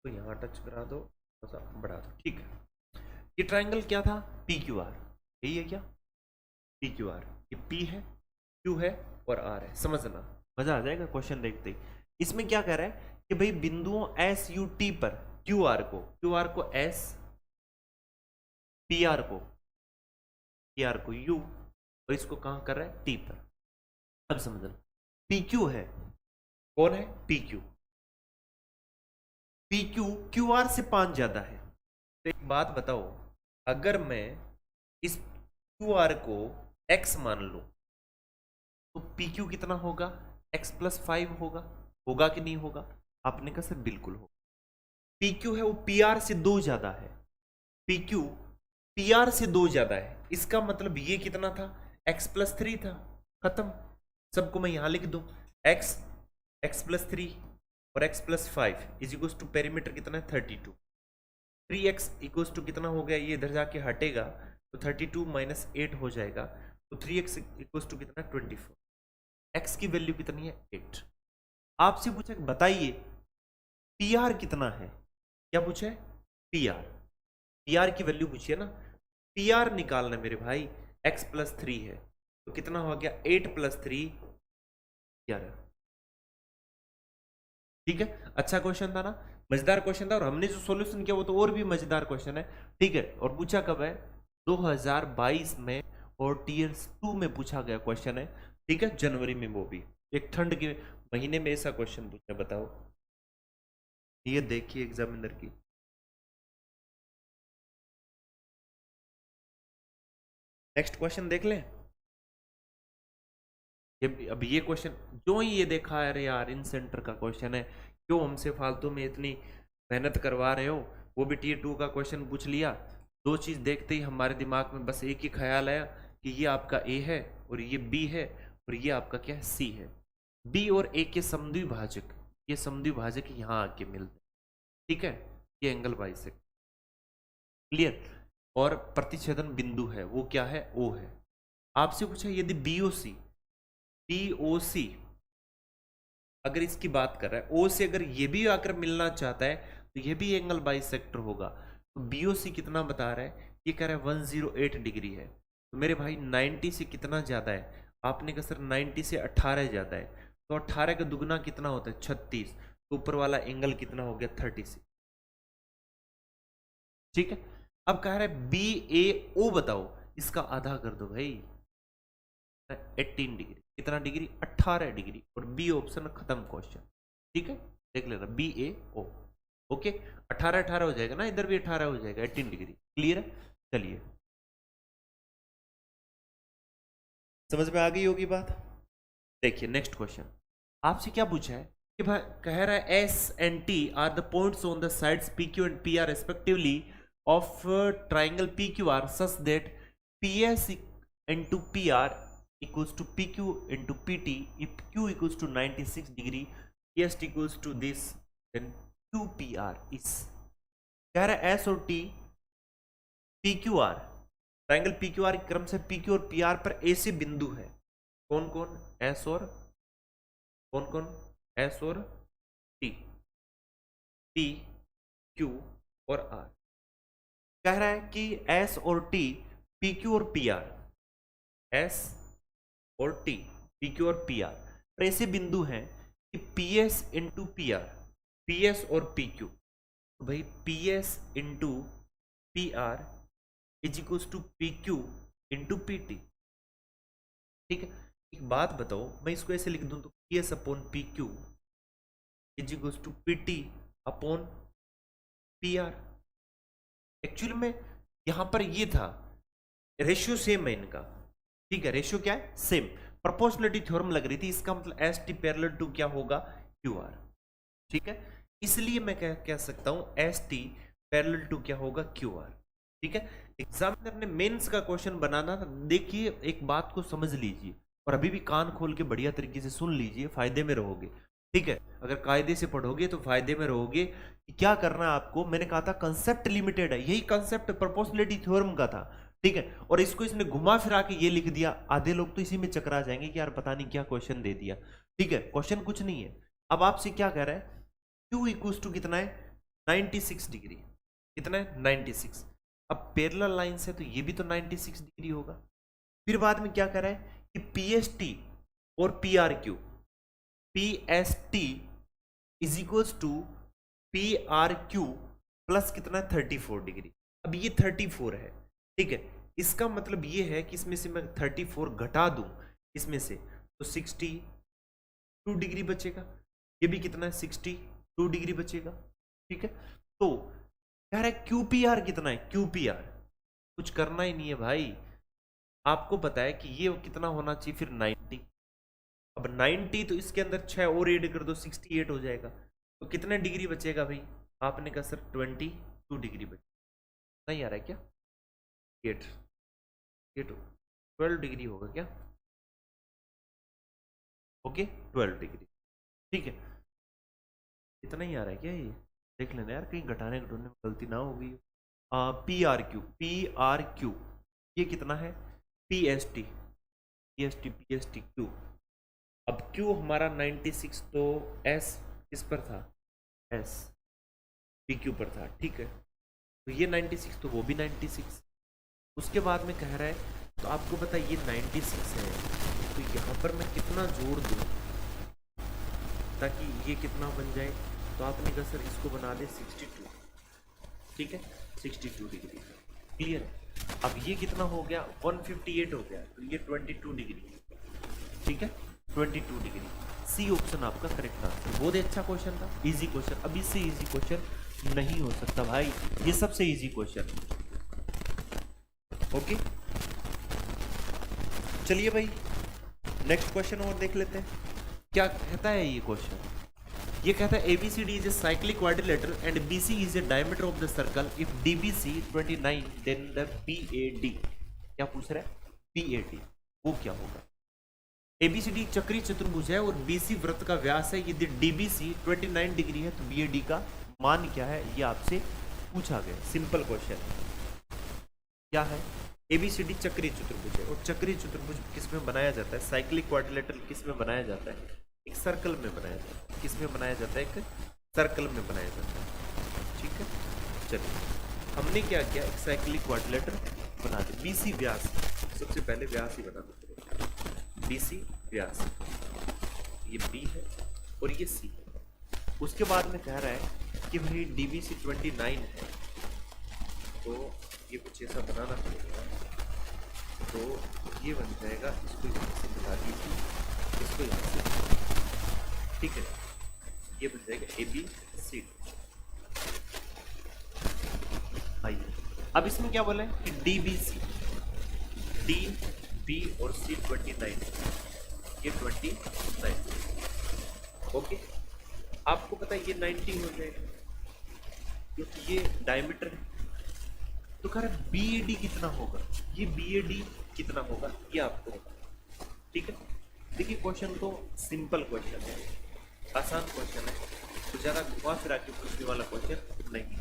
तो यहाँ टच करा दो थोड़ा सा बढ़ा दो। ठीक है ये ट्राइंगल क्या था, पी क्यू आर, यही है क्या, पी क्यू आर, ये पी है, क्यू है और आर है। समझना, मजा आ जाएगा क्वेश्चन देखते ही। इसमें क्या कह रहा है कि भाई बिंदुओं एस यू टी पर क्यू आर को एस, पी आर को यू, और इसको कहां कर रहा है, टी पर। अब समझना, पी क्यू है, कौन है, P Q, P Q Q R से 5 ज्यादा है। तो एक बात बताओ, अगर मैं इस क्यू आर को x मान लूं तो पी क्यू कितना होगा, x+5 होगा कि नहीं होगा, आपने कहा सर बिल्कुल होगा। पी क्यू है वो पी आर से 2 ज्यादा है, पी क्यू पी आर से 2 ज्यादा है, इसका मतलब ये कितना था, x+3 था, खत्म। सबको मैं यहां लिख दूं, x+3 और x+5 is equal to perimeter कितना है 32, 3x इक्वल टू कितना हो गया, ये इधर जाके हटेगा तो 32 माइनस 8 हो जाएगा, तो 3x इक्वल टू कितना 24, x की वैल्यू कितनी है 8। आपसे पूछा बताइए पी आर कितना है, क्या पूछा है, पी आर की वैल्यू पूछिए ना, पी आर निकालना मेरे भाई, x+3 है तो कितना हो गया 8+3 11। ठीक है, अच्छा क्वेश्चन था ना, मजेदार क्वेश्चन था, और हमने जो सॉल्यूशन किया वो तो और भी मजेदार क्वेश्चन है। ठीक है, और पूछा कब है, 2022 में, और टीयर 2 में पूछा गया क्वेश्चन है। ठीक है, जनवरी में, वो भी एक ठंड के महीने में ऐसा क्वेश्चन पूछा, बताओ। ये देखिए एग्जामिनर की, नेक्स्ट क्वेश्चन देख लें। अब ये क्वेश्चन जो ही ये देखा है, अरे यार इन सेंटर का क्वेश्चन है, क्यों हमसे फालतू में इतनी मेहनत करवा रहे हो, वो भी टीयर 2 का क्वेश्चन पूछ लिया। दो चीज देखते ही हमारे दिमाग में बस एक ही ख्याल आया कि ये आपका ए है और ये बी है और ये आपका क्या है, सी है। बी और ए के समद्विभाजक, ये समद्विभाजक यहाँ आके मिलते, ठीक है, ये एंगल बाइसेक्ट, क्लियर। और प्रतिच्छेदन बिंदु है वो क्या है, ओ है। आपसे पूछा यदि बीओसी अगर इसकी बात कर रहा है, ओ से अगर ये भी आकर मिलना चाहता है तो ये भी एंगल बाइसेक्टर होगा। तो बीओसी कितना बता रहा है, ये कह रहा है 108 डिग्री है। तो मेरे भाई 90 से कितना ज्यादा है, आपने कहा सर 90 से 18 ज्यादा है, तो 18 का दुगना कितना होता है 36, तो ऊपर वाला एंगल कितना हो गया 36। ठीक है, अब कह रहा है बी ए ओ बताओ, इसका आधा कर दो भाई, 18 डिग्री, कितना डिग्री 18 डिग्री, और बी ऑप्शन खत्म क्वेश्चन। ठीक है, देख लेना बी ए ओ, ओके, 18 हो जाएगा ना, इधर भी 18 हो जाएगा, 18 डिग्री, क्लियर है। चलिए, समझ में आ गई होगी बात। देखिए नेक्स्ट क्वेश्चन, आपसे क्या पूछा है कि भाई कह रहा है S and T are the points on the sides P Q and P R respectively of triangle P Q R such that P S into P R equals to PQ into PT if Q equals to 96 degree, EST equals to this, then QPR is, कह रहा है S और T PQR, ट्राइंगल PQR के क्रम से PQ और PR पर ऐसे बिंदु है, कौन कौन, S और कौन कौन, S और T, P Q और R। कह रहा है कि S और T PQ और PR, S और टी, पी क्यू और पी आर पर ऐसे बिंदु हैं कि P S into P R, P S और पी क्यू, तो भाई P S into P R is equal to P Q into P T. ठीक है, एक बात बताओ, मैं इसको ऐसे लिख दूं तो P S upon P Q is equal to P T upon P R. Actually में यहां पर ये था, रेशियो सेम है इनका, ठीक है, रेशियो क्या है, सेम, प्रोपोर्शनलिटी थ्योरम लग रही थी, इसका मतलब एस टी पैरेलल टू क्या होगा, क्यू आर। ठीक है, इसलिए मैं कह सकता हूं एस टी पैरेलल टू क्या होगा, क्यू आर। ठीक है, एग्जामिनर ने मेंस का क्वेश्चन बनाना था, देखिए एक बात को समझ लीजिए और अभी भी कान खोल के बढ़िया तरीके से सुन लीजिए, फायदे में रहोगे। ठीक है, अगर कायदे से पढ़ोगे तो फायदे में रहोगे। कि क्या करना है आपको, मैंने कहा था कंसेप्ट लिमिटेड है, यही कंसेप्ट प्रोपोर्शनलिटी थ्योरम का था। ठीक है, और इसको इसने घुमा फिरा के ये लिख दिया, आधे लोग तो इसी में चकरा जाएंगे कि यार पता नहीं क्या क्वेश्चन दे दिया। ठीक है, क्वेश्चन कुछ नहीं है। अब आपसे क्या कह रहा है, Q इक्वल टू कितना है 96 डिग्री, कितना है 96, अब पैरेलल लाइन से तो ये भी तो 96 डिग्री होगा। फिर बाद में क्या कर रहा है कि पीएसटी और P R Q, P S T is equals to P R Q plus कितना है 34 डिग्री। अब ये 34 है, ठीक है, इसका मतलब ये है कि इसमें से मैं 34 घटा दूं इसमें से तो 62 डिग्री बचेगा। ये भी कितना है 62 डिग्री बचेगा, ठीक है। तो कह रहा है क्यूपीआर कितना है, क्यूपीआर कुछ करना ही नहीं है भाई, आपको पता है कि ये कितना होना चाहिए फिर 90। अब 90 तो इसके अंदर 6 और ऐड कर दो 68 हो जाएगा। तो कितने डिग्री बचेगा भाई, आपने कहा सर 22 डिग्री बचे, नहीं आ रहा है क्या, 8 12 डिग्री होगा क्या, ओके 12 डिग्री, ठीक है। इतना ही आ रहा है क्या, ये देख लेना यार कहीं घटाने घटाने में गलती ना हो गई। पी आर क्यू ये कितना है, पी एस टी क्यू। अब क्यू हमारा 96 तो एस किस पर था, एस पी क्यू पर था, ठीक है। तो ये 96 तो वो भी 96। उसके बाद में कह रहा है तो आपको पता है ये 96 है, तो यहाँ पर मैं कितना जोड़ दूँ ताकि ये कितना बन जाए। तो आपने कहा सर इसको बना दे 62, ठीक है 62 डिग्री, क्लियर है। अब ये कितना हो गया 158 हो गया, तो ये 22 डिग्री, ठीक है 22 डिग्री। सी ऑप्शन आपका करेक्ट आंसर। बहुत ही अच्छा क्वेश्चन था, इजी क्वेश्चन। अब इससे इजी क्वेश्चन नहीं हो सकता भाई, ये सबसे इजी क्वेश्चन। ओके चलिए भाई नेक्स्ट क्वेश्चन और देख लेते हैं क्या कहता है ये क्वेश्चन। ये कहता है ABCD is a cyclic quadrilateral and BC is a diameter of the circle if DBC 29 then the PAD। क्या पूछ रहा है, PAD वो क्या होगा। ABCD चक्रीय चतुर्भुज है और BC वृत्त का व्यास है, यदि DBC 29 डिग्री है तो BAD का मान क्या है, ये आपसे पूछा गया। सिंपल क्वेश्चन क्या है, ABCD चक्रीय चतुर्भुज है और चक्रीय चतुर्भुज किस में बनाया जाता है, साइक्लिक क्वाड्रिलेटरल किस में बनाया जाता है, एक सर्कल में बनाया जाता है। किस में बनाया जाता है, एक सर्कल में बनाया जाता है, ठीक है। चलिए हमने क्या किया, एक साइक्लिक क्वाड्रिलेटरल बना दिया। BC व्यास, सबसे पहले व्यास ही बनाना पड़ेगा, BC व्यास, ये B है और ये C है। उसके बाद में कह रहा है कि भाई DBC 29 है, तो ये कुछ ऐसा बनाना पड़ेगा, तो ये बन जाएगा, इसको यहाँ से मिला दीजिए, इसको यहाँ से, ठीक है, ये बन जाएगा ABCD। आइए अब इसमें क्या बोला है कि DBC, D B और C 29, ये 29, ओके। आपको पता है ये 90 हो जाएगा क्योंकि ये डायमीटर है। तो कह रहा है BAD कितना होगा, ये BAD कितना होगा ये आपको होगा, ठीक है। देखिए क्वेश्चन तो सिंपल क्वेश्चन है, आसान क्वेश्चन है, तो ज़्यादा घुमा फिरा के पूछने वाला क्वेश्चन नहीं।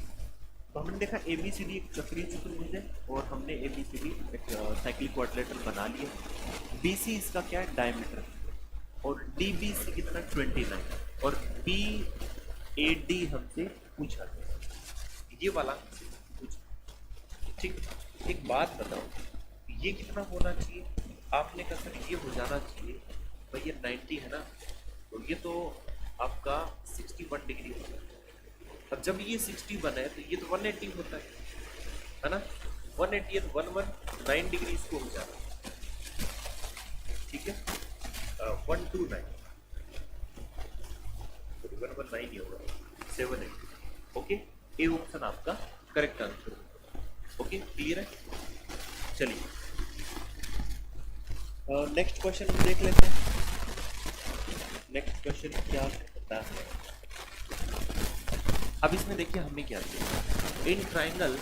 तो हमने देखा ABCD एक चक्रीय चतुर्भुज है और हमने ABCD एक साइक्लिक क्वाड्रिलेटरल बना लिया। BC इसका क्या है, डायमीटर, और DBC कितना 29 और BAD हमसे पूछा गया, ये वाला पूछा, ठीक। एक बात बताओ, ये कितना होना चाहिए, आपने कहा सर ये हो जाना चाहिए भाई, ये 90 है ना, तो ये तो आपका 61 डिग्री होगा। अब जब ये 61 है तो ये तो 180 होता है ना, 180 है तो 119 डिग्री इसको हो जाना, ठीक है 129, 119 ही होगा 780, ओके। ए ऑप्शन आपका करेक्ट आंसर होगा, ओके क्लियर है। चलिए नेक्स्ट क्वेश्चन हम देख लेते हैं। नेक्स्ट क्वेश्चन क्या कहता है, अब इसमें देखिए हमें क्या चाहिए, इन ट्राइंगल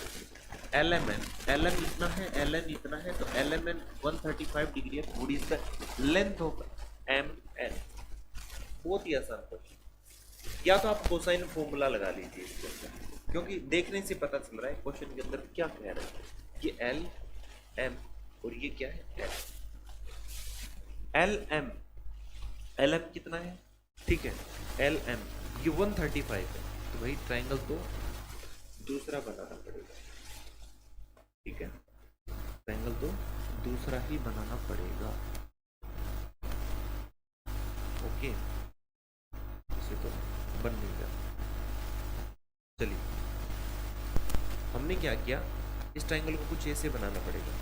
LMN, LM इतना है, LN इतना है, तो LMN 135 डिग्री है, what is the length of MN। बहुत ही आसान क्वेश्चन, या तो आप कोसाइन फॉर्मूला लगा लीजिए इसके, क्योंकि देखने से पता चल रहा है क्वेश्चन के अंदर क्या कह रहा है, ये LM और ये क्या है LM, LM कितना है, ठीक है LM ये 135 है, तो भाई ट्राइंगल तो दूसरा बनाना पड़ेगा, ठीक है, ट्रायंगल तो दूसरा ही बनाना पड़ेगा। ओके, इसे तो बन नहीं गया। चलिए, हमने क्या किया, इस ट्रायंगल को कुछ ऐसे बनाना पड़ेगा।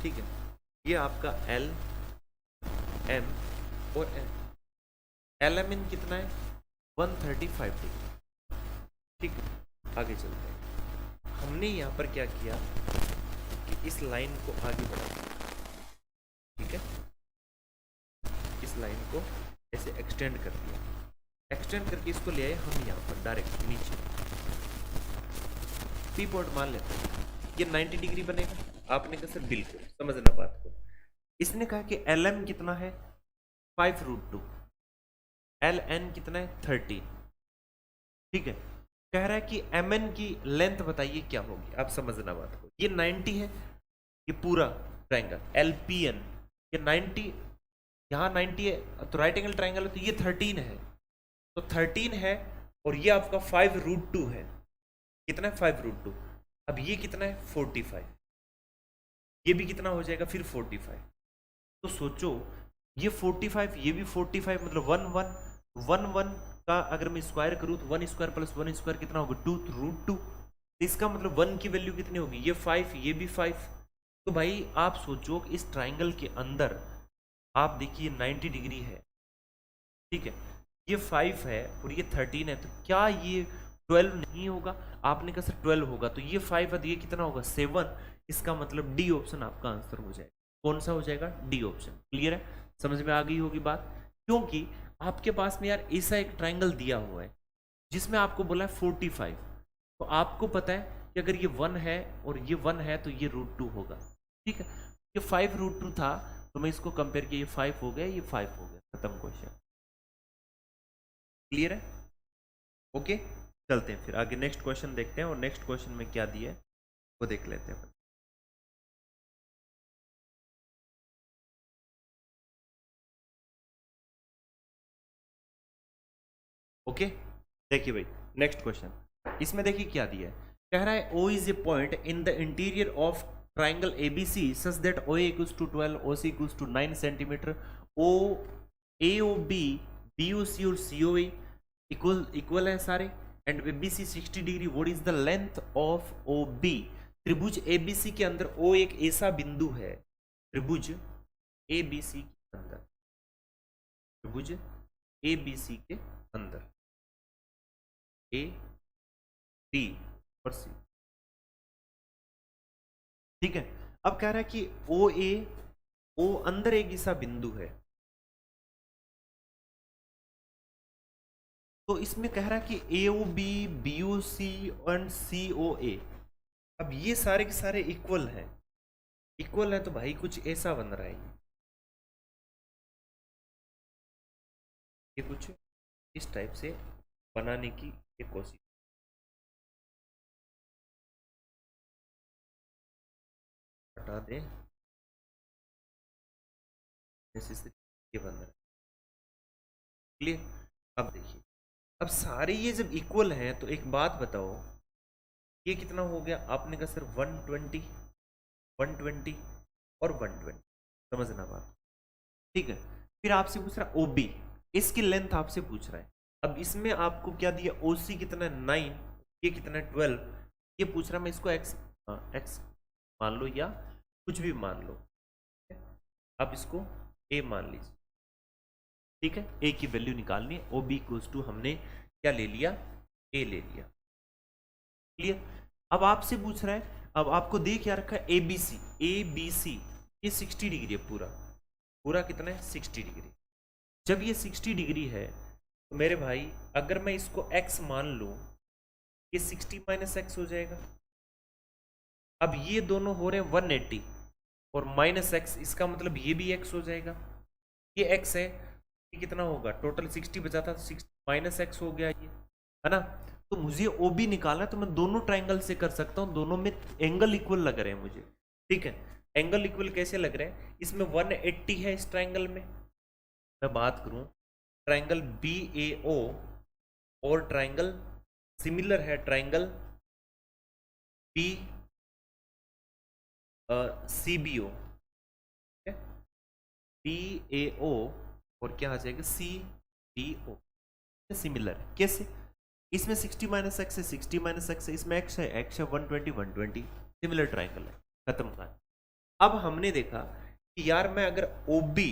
ठीक है, ये आपका एल एम और एन, एल एम एन कितना है 135 डिग्री। ठीक है, आगे चलते हैं। हमने यहाँ पर क्या किया कि इस लाइन को आगे बढ़ा, ठीक है, इस लाइन को ऐसे एक्सटेंड कर दिया, एक्सटेंड करके इसको ले आए हम यहाँ पर डायरेक्ट नीचे, पी पॉइंट मान लेते हैं, ये 90 डिग्री बनेगा। आपने कहा सर बिल्कुल, समझना बात को। इसने कहा कि एल एम कितना है 5√2, एल एन कितना है 30। ठीक है, कह रहा है कि एम एन की लेंथ बताइए क्या होगी। आप समझना बात को, ये 90 है, ये पूरा ट्रायंगल एल पी एन, ये 90, यहाँ 90 है तो राइट एंगल ट्रायंगल है, तो ये 13 है, तो 13 है, और ये आपका 5√2 है। कितना है 5√2। अब ये कितना है 45, ये भी कितना हो जाएगा फिर 45। तो सोचो ये 45, ये भी 45, मतलब 1 का अगर मैं स्क्वायर करूँ तो 1 स्क्वायर प्लस 1 स्क्वायर कितना होगा 2√2। इसका मतलब 1 की वैल्यू कितनी होगी, ये 5, ये भी 5। तो भाई आप सोचो कि इस ट्राइंगल के अंदर आप देखिए 90 डिग्री है, ठीक है, ये 5 है और ये 13 है, तो क्या ये 12 नहीं होगा? आपने कहा सर 12 होगा, तो ये 5 है तो ये कितना होगा 7। इसका मतलब डी ऑप्शन आपका आंसर हो जाएगा। कौन सा हो जाएगा? D option. क्लियर है, समझ में आ गई होगी बात। क्योंकि आपके पास में यार ऐसा एक ट्राइंगल दिया हुआ है जिसमें आपको बोला है 45, तो आपको पता है कि अगर ये 1 है और ये 1 है तो ये √2 होगा। ठीक है, ये 5√2 था तो मैं इसको कंपेयर किया, ये 5 हो गया, ये 5 हो गया, खत्म क्वेश्चन। क्लियर है? ओके, चलते हैं फिर आगे नेक्स्ट क्वेश्चन देखते हैं, और नेक्स्ट क्वेश्चन में क्या दिया है वो देख लेते हैं। ओके, देखिए भाई नेक्स्ट क्वेश्चन, इसमें देखिए क्या दिया है। कह रहा है O is a point in the interior of triangle ABC such that OA equals to 12, OC equals to 9 centimetre, O AOB BOC और COA इक्वल है सारे, and ABC 60 degree. What is the length of OB? त्रिभुज ABC के अंदर O एक ऐसा बिंदु है, त्रिभुज ABC के अंदर, त्रिभुज ABC के अंदर A B और C। ठीक है, अब कह रहा है कि O अंदर एक ऐसा बिंदु है, तो इसमें कह रहा है कि AOB BOC एंड COA, अब ये सारे के सारे इक्वल हैं, इक्वल है तो भाई कुछ ऐसा बन रहा है, ये कुछ इस टाइप से बनाने की एक कोशिश। हटा दे, जैसे ये बन रहा है। क्लियर? अब देखिए, अब सारे ये जब इक्वल हैं तो एक बात बताओ, ये कितना हो गया? आपने कहा सर 120, 120 और 120, समझना बात। ठीक है, फिर आपसे पूछ रहा OB, इसकी लेंथ आपसे पूछ रहा है। अब इसमें आपको क्या दिया, OC कितना है 9, ये कितना है 12, ये पूछ रहा है। मैं इसको x मान लो या कुछ भी मान लो, अब इसको a मान लीजिए। ठीक है, a की वैल्यू निकालनी है, OB इक्वल्स टू हमने क्या ले लिया, a ले लिया। क्लियर? अब आपसे पूछ रहा है, अब आपको दे क्या रखा है ABC, ये 60 डिग्री है, पूरा कितना है 60 डिग्री। जब ये 60 डिग्री है तो मेरे भाई अगर मैं इसको x मान लूं, ये 60 माइनस x हो जाएगा। अब ये दोनों हो रहे हैं 180 और माइनस x, इसका मतलब ये भी x हो जाएगा, ये x है, ये कितना होगा टोटल 60 बचा था, 60 माइनस x हो गया, ये है ना। तो मुझे OB निकालना है, तो मैं दोनों ट्राइंगल से कर सकता हूँ, दोनों में एंगल इक्वल लग रहे हैं मुझे। ठीक है, एंगल इक्वल कैसे लग रहे हैं? इसमें 180 है इस ट्राइंगल में, मैं बात करूं ट्राइंगल बी ए ओ और ट्राइंगल सिमिलर है triangle B C B O, B A O और क्या आ जाएगा सी बी ओ, सिमिलर कैसे, इसमें 60 माइनस एक्स है 60 माइनस एक्स है, इसमें एक्स है 120 120, सिमिलर ट्राइंगल है, खत्म का। अब हमने देखा कि यार मैं अगर ओबी,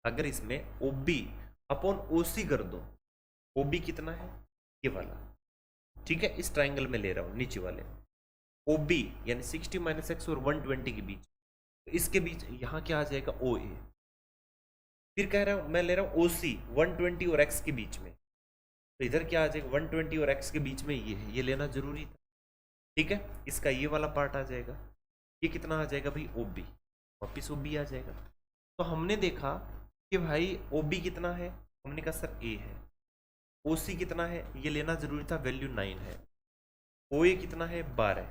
अगर इसमें ओबी अपॉन ओसी कर दो, ओबी कितना है ये वाला, ठीक है, इस ट्राइंगल में ले रहा हूं नीचे वाले, ओबी यानी 60 माइनस एक्स और 120 के बीच, तो इसके बीच यहां क्या आ जाएगा ओ ए, फिर कह रहा हूं मैं ले रहा हूं ओसी 120 और एक्स के बीच में, तो इधर क्या आ जाएगा 120 और एक्स के बीच में ये है, ये लेना जरूरी था, ठीक है, इसका ये वाला पार्ट आ जाएगा, ये कितना आ जाएगा भाई ओबी, वापिस ओबी आ जाएगा। तो हमने देखा कि भाई ओबी कितना है, हमने कहा सर ए है, ओसी कितना है ये लेना जरूरी था, वैल्यू 9 है, ओ ए कितना है 12,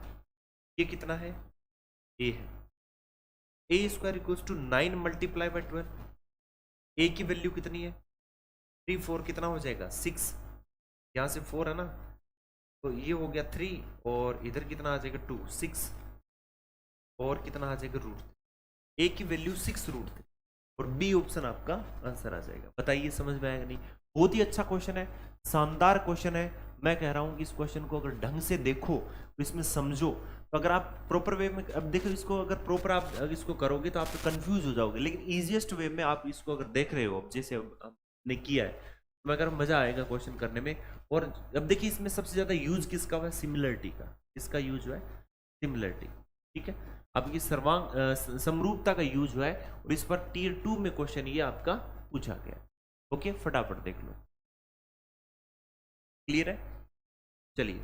ये कितना है ए है, A square equals to 9 multiply by 12, A की वैल्यू कितनी है 3 4 कितना हो जाएगा 6, यहाँ से 4 है ना, तो ये हो गया 3 और इधर कितना आ जाएगा 2 6 और कितना आ जाएगा रूट, ए की वैल्यू 6 रूट 3 और बी ऑप्शन आपका आंसर आ जाएगा। बताइए समझ में आएगा नहीं, बहुत ही अच्छा क्वेश्चन है, शानदार क्वेश्चन है, मैं कह रहा हूं कि इस क्वेश्चन को अगर ढंग से देखो तो इसमें समझो, तो अगर आप प्रॉपर वे में, अब देखो इसको अगर प्रॉपर आप इसको करोगे तो आप कंफ्यूज हो जाओगे, लेकिन इजीएस्ट वे में आप इसको अगर देख रहे हो जैसे आपने किया है, तो मैं कह रहा हूं मजा आएगा क्वेश्चन करने में। और अब देखिए इसमें सबसे ज्यादा यूज किसका हुआ है, सिमिलरिटी का, इसका यूज हुआ है सिमिलरिटी, ठीक है, अब ये सर्वांग समरूपता का यूज हुआ है और इस पर टियर 2 में क्वेश्चन ये आपका पूछा गया। ओके फटाफट देख लो, क्लियर है। चलिए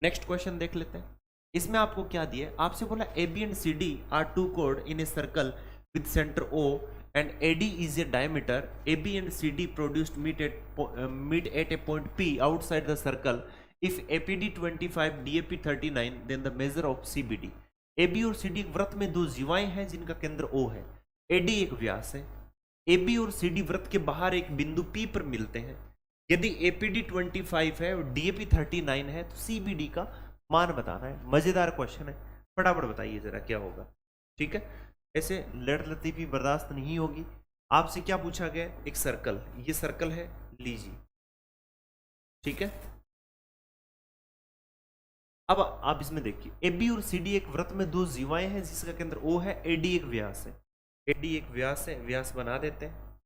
नेक्स्ट क्वेश्चन देख लेते हैं, इसमें आपको क्या दिया है, आपसे बोला A B and C D are two कोड in a circle with centre O and A D is a diameter, A B and C D produced meet at a point P outside the circle, if APD 25 DAP 39 then the measure of CBD. A B और सी डी वृत्त में दो जीवाएं हैं जिनका केंद्र ओ है, ए डी एक व्यास है, ए बी और सी डी वृत्त के बाहर एक बिंदु पी पर मिलते हैं, यदि एपीडी 25 है और डीएपी 39 है तो सीबीडी का मान बताना है। मजेदार क्वेश्चन है, फटाफट बताइए जरा क्या होगा, ठीक है, ऐसे लड़ लतीफी बर्दाश्त नहीं होगी। आपसे क्या पूछा गया, एक सर्कल, ये सर्कल है लीजिए, ठीक है, अब आप इसमें देखिए ए बी और सी डी एक वृत्त में दो जीवाएं हैं जिसका केंद्र ओ है, ए डी एक व्यास है, ए डी एक व्यास है, व्यास बना देते हैं,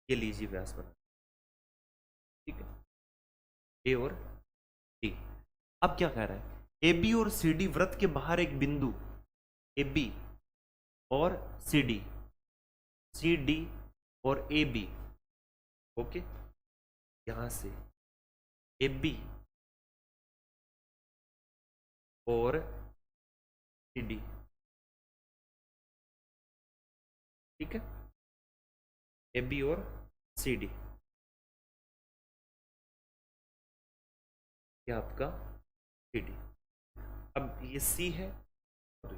ये लीजिए व्यास बना, ठीक है, ए और डी। अब क्या कह रहा है, ए बी और सी डी वृत्त के बाहर एक बिंदु, ए बी और सी डी और ए बी, ओके, यहां से ए बी और सी डी, ठीक है, ए बी और सी डी, ये आपका सी डी। अब ये सी है और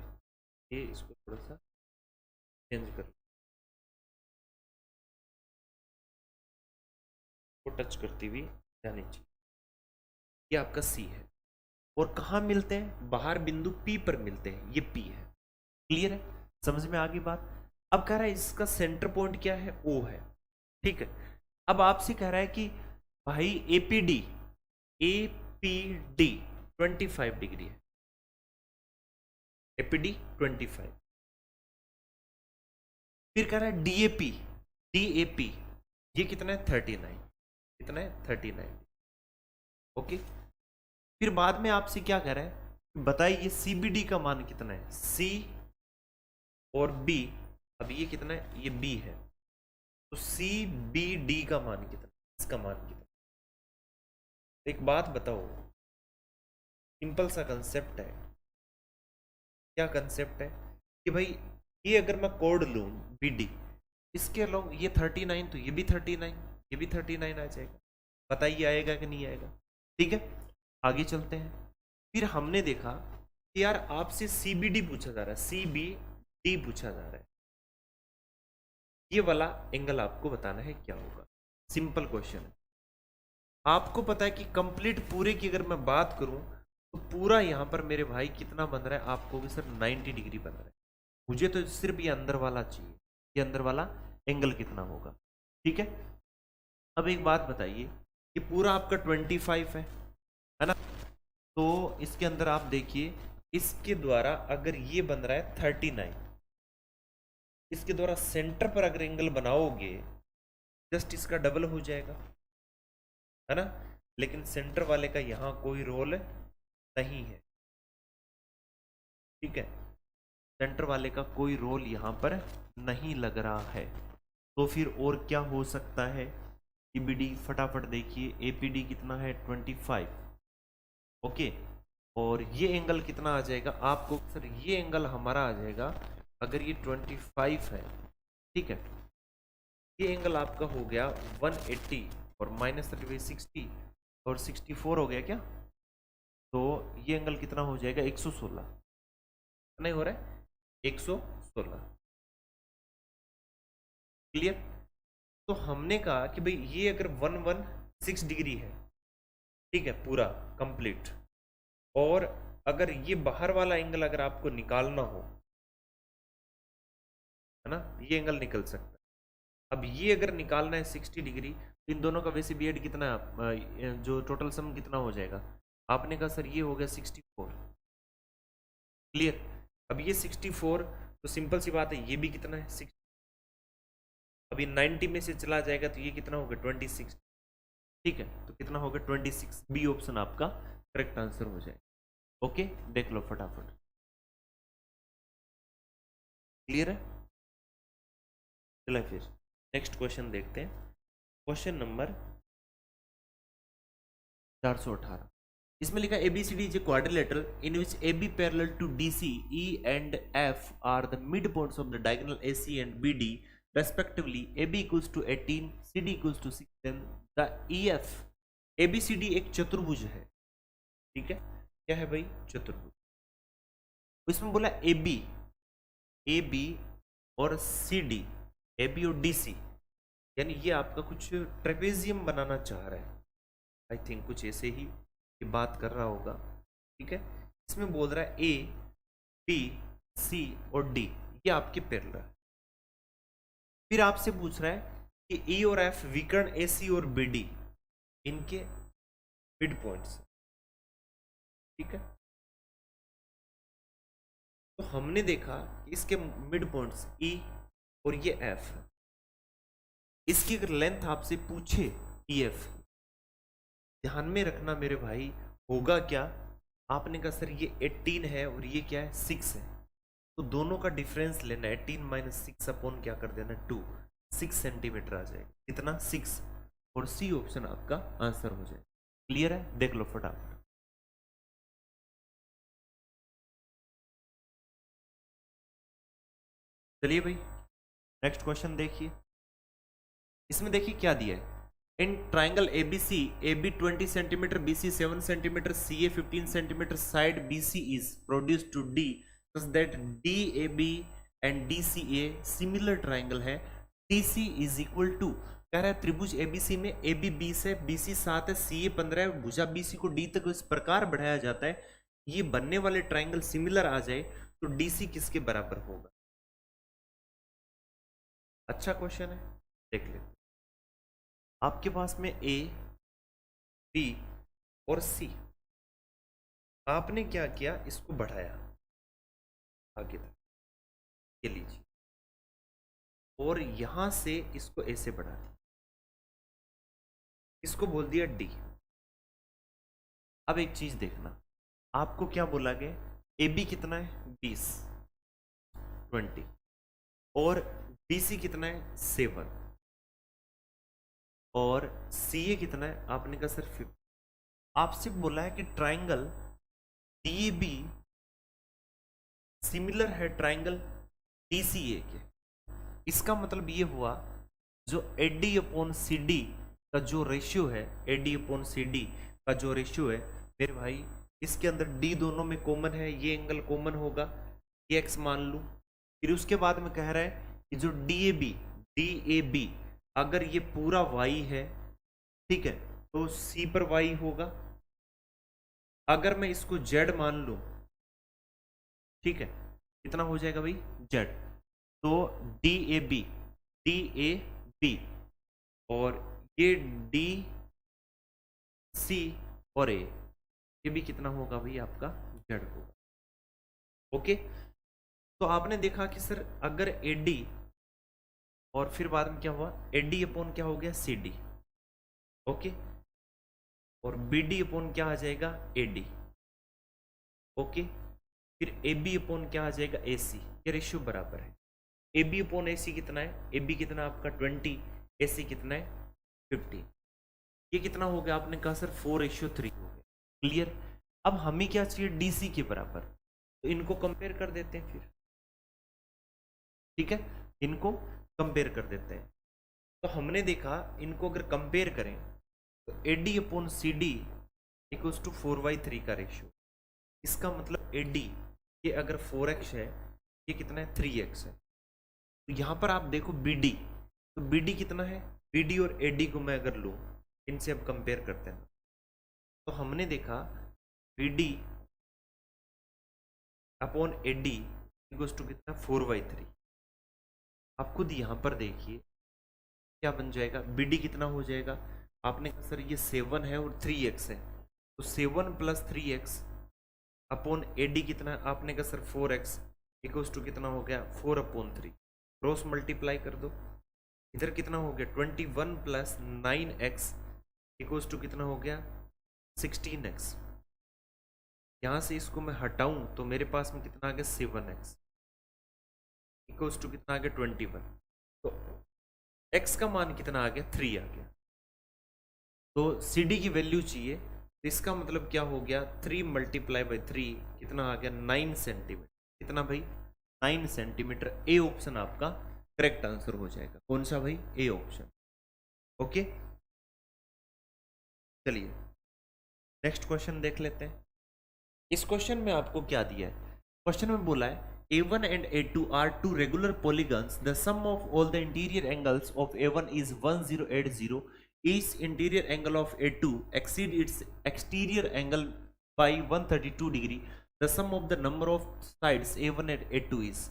ये, इसको थोड़ा सा चेंज कर, को टच करती हुई जानी चाहिए, ये आपका सी है, और कहाँ मिलते हैं, बाहर बिंदु पी पर मिलते हैं, ये पी है, क्लियर है, समझ में आ गई बात। अब कह रहा है इसका सेंटर पॉइंट क्या है, ओ है, ठीक है, अब आपसे कह रहा है कि भाई एपीडी 25 डिग्री है, एपीडी 25, फिर कह रहा है डीएपी ये कितना है 39, कितना है 39, ओके, फिर बाद में आपसे क्या कह रहा है, बताइए सीबीडी का मान कितना है, सी और बी, अब ये कितना है, ये बी है, तो सी बी डी का मान कितना, इसका मान कितना। एक बात बताओ, सिंपल सा कंसेप्ट है, क्या कंसेप्ट है कि भाई ये अगर मैं कोड लूं बी डी, इसके अलोंग ये 39 तो ये भी 39, ये भी 39 आ जाएगा, बताइए आएगा कि नहीं आएगा, ठीक है, आगे चलते हैं। फिर हमने देखा कि यार आपसे सीबीडी पूछा जा रहा है, सीबीडी पूछा जा रहा है, ये वाला एंगल आपको बताना है क्या होगा, सिंपल क्वेश्चन है। आपको पता है कि कंप्लीट पूरे की अगर मैं बात करूं तो पूरा यहां पर मेरे भाई कितना बन रहा है, आपको भी सर 90 डिग्री बन रहा है। मुझे तो सिर्फ ये अंदर वाला चाहिए, ये अंदर वाला एंगल कितना होगा। ठीक है, अब एक बात बताइए, ये पूरा आपका 25 है ना, तो इसके अंदर आप देखिए, इसके द्वारा अगर ये बन रहा है 39, इसके द्वारा सेंटर पर अगर एंगल बनाओगे जस्ट इसका डबल हो जाएगा, है ना। लेकिन सेंटर वाले का यहां कोई रोल नहीं है। ठीक है, सेंटर वाले का कोई रोल यहां पर नहीं लग रहा है। तो फिर और क्या हो सकता है, ईबीडी फटाफट देखिए, एपीडी कितना है 25, ओके। और ये एंगल कितना आ जाएगा आपको, सर ये एंगल हमारा आ जाएगा, अगर ये 25 है, ठीक है, ये एंगल आपका हो गया 180 और -35 60 और 64 हो गया क्या, तो ये एंगल कितना हो जाएगा 116, नहीं हो रहा है 116। क्लियर। तो हमने कहा कि भाई ये अगर 116 डिग्री है, ठीक है, पूरा कंप्लीट, और अगर ये बाहर वाला एंगल अगर आपको निकालना हो, है ना, ये एंगल निकल सकता है। अब ये अगर निकालना है 60 डिग्री, तो इन दोनों का वैसे बी एड कितना जो टोटल सम कितना हो जाएगा, आपने कहा सर ये हो गया 64। क्लियर। अब ये 64, तो सिंपल सी बात है, ये भी कितना है 60। अभी 90 में से चला जाएगा तो ये कितना होगा 26। ठीक है, तो कितना होगा 26। बी ऑप्शन आपका करेक्ट आंसर हो जाएगा। ओके, देख लो फटाफट। क्लियर है। चलिए फिर नेक्स्ट क्वेश्चन देखते हैं। क्वेश्चन नंबर 418, इसमें लिखा ABCD is a quadrilateral in which AB parallel to DC, E and F are the midpoints of the diagonal AC and BD respectively. AB equals to 18, CD equals to 6, then the EF। ABCD एक चतुर्भुज है, ठीक है, क्या है भाई, चतुर्भुज। इसमें बोला AB और CD, AB और DC, यानी ये आपका कुछ ट्रेपेजियम बनाना चाह रहा है, आई थिंक कुछ ऐसे ही ये बात कर रहा होगा। ठीक है, इसमें बोल रहा है A, B, C और D ये आपके पैरेलल है। फिर आपसे पूछ रहा है कि E और F विकर्ण AC और BD इनके मिड पॉइंट्स, ठीक है। तो हमने देखा कि इसके मिड पॉइंट्स E और ये F, इसकी अगर लेंथ आपसे पूछे EF, ध्यान में रखना मेरे भाई, होगा क्या, आपने कहा सर ये 18 है और ये क्या है 6 है, तो दोनों का डिफरेंस लेना, 18 - 6 अपॉन क्या कर देना 2, 6 सेंटीमीटर आ जाएगा, कितना 6, और सी ऑप्शन आपका आंसर हो जाएगा। क्लियर है, देख लो फटाफट। चलिए भाई नेक्स्ट क्वेश्चन देखिए। इसमें देखिए क्या दिया है, in triangle ABC, AB 20 centimetre, BC 7 centimetre, CA 15 centimetre, side BC is produced to D such that DAB and DCA similar triangle है, DC is equal to, कह रहा है त्रिभुज ABC में AB 20 है, BC 7 है, CA 15 है, भुजा BC को D तक इस प्रकार बढ़ाया जाता है ये बनने वाले ट्राइंगल सिमिलर आ जाए तो DC किसके बराबर होगा। अच्छा क्वेश्चन है, देख लेते। आपके पास में A, B और C, आपने क्या किया, इसको बढ़ाया आगे तक, ये लीजिए, और यहां से इसको ऐसे बढ़ा दिया, इसको बोल दिया D। अब एक चीज देखना, आपको क्या बोला गया, AB कितना है 20 और BC कितना है 7 और CA कितना है, आपने कहा सर 50। आपसे बोला है कि ट्राइंगल DAB सिमिलर है ट्राइंगल DCA के। इसका मतलब ये हुआ जो AD अपॉन CD का जो रेशियो है, AD अपॉन CD का जो रेशियो है मेरे भाई, इसके अंदर D दोनों में कॉमन है, ये एंगल कॉमन होगा, ये X मान लूं। फिर उसके बाद में कह रहा है कि जो DAB अगर ये पूरा y है, ठीक है, तो C पर y होगा। अगर मैं इसको z मान लूं, ठीक है, कितना हो जाएगा भाई z, तो डी ए बी और ये डी सी और ए, ये भी कितना होगा भाई आपका z होगा। ओके, तो आपने देखा कि सर अगर एडी और फिर बाद में क्या हुआ, एडी अपॉन क्या हो गया सी डी, ओके, और बी डी अपॉन क्या आ जाएगा एडी, ओके, फिर ए बी अपॉन क्या आ जाएगा ए सी, ये रेशियो बराबर है। ए बी अपॉन ए सी कितना है, ए बी कितना आपका 20, ए सी कितना है 50, ये कितना हो गया आपने कहा सर 4:3 हो गया। क्लियर। अब हमें क्या चाहिए डी सी के बराबर, तो इनको कंपेयर कर देते हैं फिर, ठीक है, इनको कंपेयर कर देते हैं। तो हमने देखा इनको अगर कंपेयर करें तो AD upon C D equals to 4/3 का रेशियो। इसका मतलब AD ये अगर 4x है, ये कितना है 3x है। तो यहाँ पर आप देखो BD, तो BD कितना है, BD और AD को मैं अगर लूँ, इनसे अब कंपेयर करते हैं, तो हमने देखा BD upon AD equals to कितना 4/3। आप खुद यहाँ पर देखिए क्या बन जाएगा, BD कितना हो जाएगा, आपने कहा सर ये 7 है और 3x है, तो 7 + 3x अपॉन AD कितना है, आपने कहा सर 4x इक्वल्स टू कितना हो गया 4/3। क्रॉस मल्टीप्लाई कर दो, इधर कितना हो गया 21 + 9x इक्वल्स टू कितना हो गया 16x। यहाँ से इसको मैं हटाऊं तो मेरे पास में कितना आ गया 7x इक्वल्स टू कितना आ गया 21। तो x का मान कितना आ गया 3 आ गया। तो CD की वैल्यू चाहिए, तो इसका मतलब क्या हो गया 3 × 3 कितना आ गया 9 सेंटीमीटर। कितना भाई 9 सेंटीमीटर। ए ऑप्शन आपका करेक्ट आंसर हो जाएगा। कौन सा भाई, ए ऑप्शन। ओके, चलिए नेक्स्ट क्वेश्चन देख लेते हैं। इस क्वेश्चन में आपको क्या दिया है, क्वेश्चन में बोला है A1 and A2 are two regular polygons. The sum of all the interior angles of A1 is 1080. Each interior angle of A2 exceeds its exterior angle by 132 degree. The sum of the number of sides A1 and A2 is।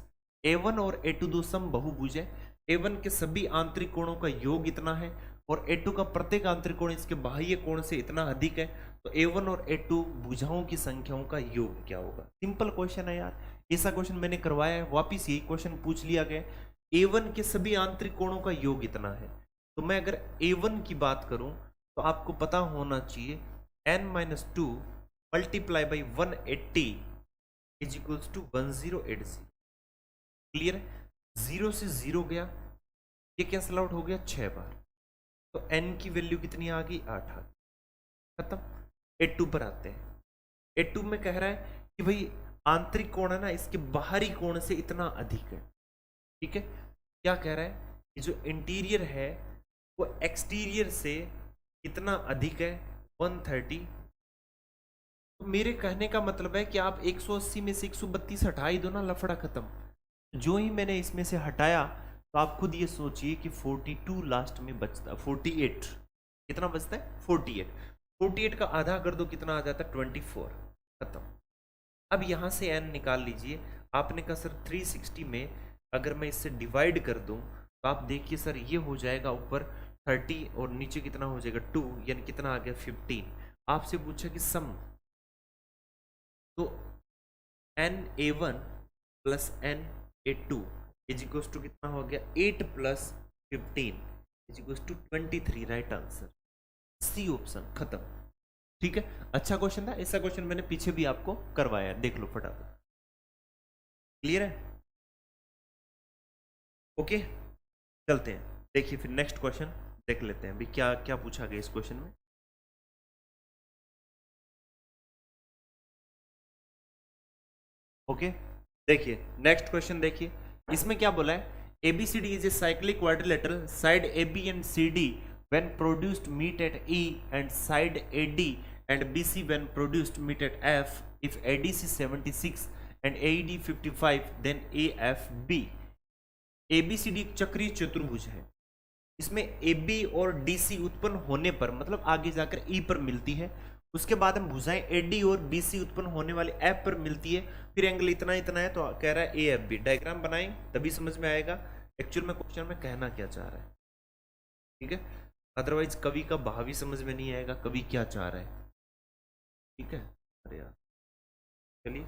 A1 और A2 दो समबाहुभुज है। A1 के सभी आंतरिक कोणों का योग इतना है और A2 का प्रत्येक आंतरिक कोण इसके बाह्य कोण से इतना अधिक है। तो A1 और A2 भुजाओं की संख्याओं का योग क्या होगा। सिंपल क्वेश्चन है यार, ऐसा क्वेश्चन मैंने करवाया है, वापिस यही क्वेश्चन पूछ लिया गया। A1 के सभी आंतरिक कोणों का योग इतना है, तो मैं अगर A1 की बात करूं तो आपको पता होना चाहिए n-2 × 180 is equals to 1080। Clear है, 0 से 0 गया, ये कैंसल आउट हो गया 6 बार, तो n की वैल्यू कितनी आ गई 8 आ गई, खत्म। A2 पर आते हैं। A2 में कह रहा है कि भाई आंतरिक कोण है ना इसके बाहरी कोण से इतना अधिक है। ठीक है, क्या कह रहा है कि जो इंटीरियर है वो एक्सटीरियर से कितना अधिक है 130। तो मेरे कहने का मतलब है कि आप 180 में से 132 हटा ही दो ना, लफड़ा खत्म। जो ही मैंने इसमें से हटाया तो आप खुद ये सोचिए कि 42 लास्ट में बचता, 48 कितना बचता है 48 का आधा कर दो कितना आ जाता है 24, खत्म। अब यहाँ से n निकाल लीजिए। आपने कहा सर 360 में अगर मैं इससे डिवाइड कर दूं तो आप देखिए सर ये हो जाएगा ऊपर 30 और नीचे कितना हो जाएगा 2, यानी कितना आ गया 15। आपसे पूछा कि सम, तो na1 + na2 is equals to कितना हो गया 8 + 15 is equals to 23। Right answer C option, खत्म। ठीक है, अच्छा क्वेश्चन था, ऐसा क्वेश्चन मैंने पीछे भी आपको करवाया, देख लो फटाफट। क्लियर है, ओके, चलते हैं। देखिए फिर नेक्स्ट क्वेश्चन देख लेते हैं अभी क्या क्या पूछा गया इस क्वेश्चन में। ओके, देखिए नेक्स्ट क्वेश्चन देखिए, इसमें क्या बोला है ABCD is a cyclic quadrilateral, side AB and CD when produced meet at E and side AD and BC when produced meet at F. If ADC 76 and AED 55 then AFB। ABCD एक चक्रीय चतुर्भुज है, इसमें ए बी और डी सी उत्पन्न होने पर मतलब आगे जाकर ई पर मिलती है, उसके बाद हम भुजाएं ए डी और बी सी उत्पन्न होने वाले एफ पर मिलती है, फिर एंगल इतना इतना है, तो कह रहा है ए एफ बी। डायग्राम बनाएं तभी समझ में आएगा एक्चुअल में क्वेश्चन में कहना क्या चाह रहा है, ठीक है। अदरवाइज कवि का भाव ही समझ में नहीं आएगा, कवि क्या चाह रहा है, ठीक है। अरे यार चलिए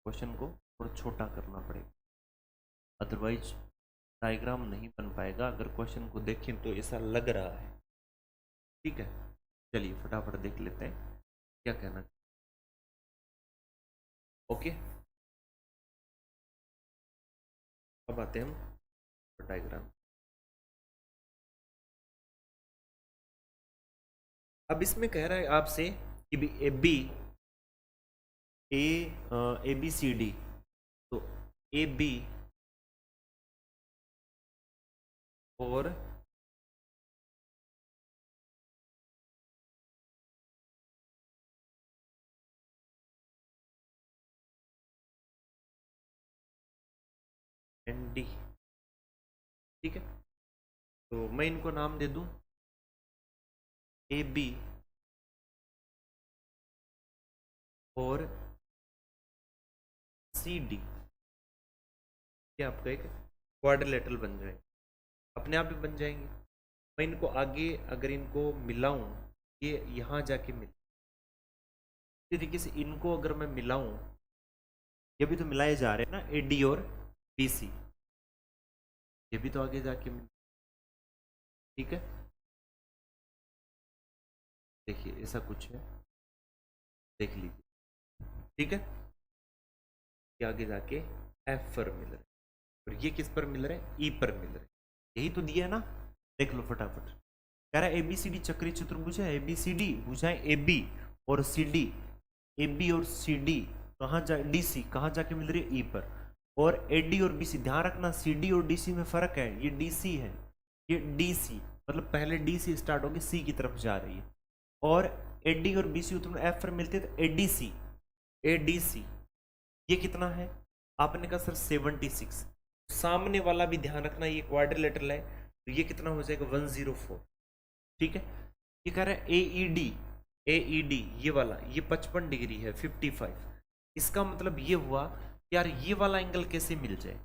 क्वेश्चन को थोड़ा छोटा करना पड़ेगा, अदरवाइज डायग्राम नहीं बन पाएगा। अगर क्वेश्चन को देखें तो ऐसा लग रहा है, ठीक है। चलिए फटाफट देख लेते हैं क्या कहना। ओके अब आते हैं हम डायग्राम। अब इसमें कह रहा है आपसे कि भी A B A B C D, तो ए बी और एन डी, ठीक है। तो मैं इनको नाम दे दूं ए बी और सी डी, ये आपका एक क्वाड्रिलेटरल बन जाएंगे, अपने आप ही बन जाएंगे। मैं इनको आगे अगर इनको मिलाऊं, ये यहाँ जाके मिल, इसी तरीके से इनको अगर मैं मिलाऊं, ये भी तो मिलाए जा रहे हैं ना ए डी और बी सी, ये भी तो आगे जाके मिल, ठीक है। देखिए ऐसा कुछ है, देख लीजिए, ठीक है। ये आगे जाके एफ पर मिल रहे हैं और ये किस पर मिल रहे हैं, ई पर मिल रहे हैं, यही तो दिया है ना। देख लो फटाफट, कह रहा है एबीसीडी चक्रीय चतुर्भुज है, एबीसीडी भुजाएं ए बी और सी डी, ए बी और सी डी कहाँ जा, डी सी कहाँ जाके मिल रही है, ई पर। और ए डी और बी सी, ध्यान रखना सी डी और डी सी में फर्क है, ये डी सी है, ये डी सी, मतलब पहले डी सी स्टार्ट होगी सी की तरफ जा रही है। और ए डी और बी सी उत्पन्न एफ पर मिलते हैं, तो A D C, A D C ये कितना है, आपने कहा सर 76। सामने वाला भी ध्यान रखना ये क्वाड्रिलेटरल है, तो ये कितना हो जाएगा 104, ठीक है। ये कह रहा है ए डी ये वाला ये 55 डिग्री है 55, इसका मतलब ये हुआ यार ये वाला एंगल कैसे मिल जाए।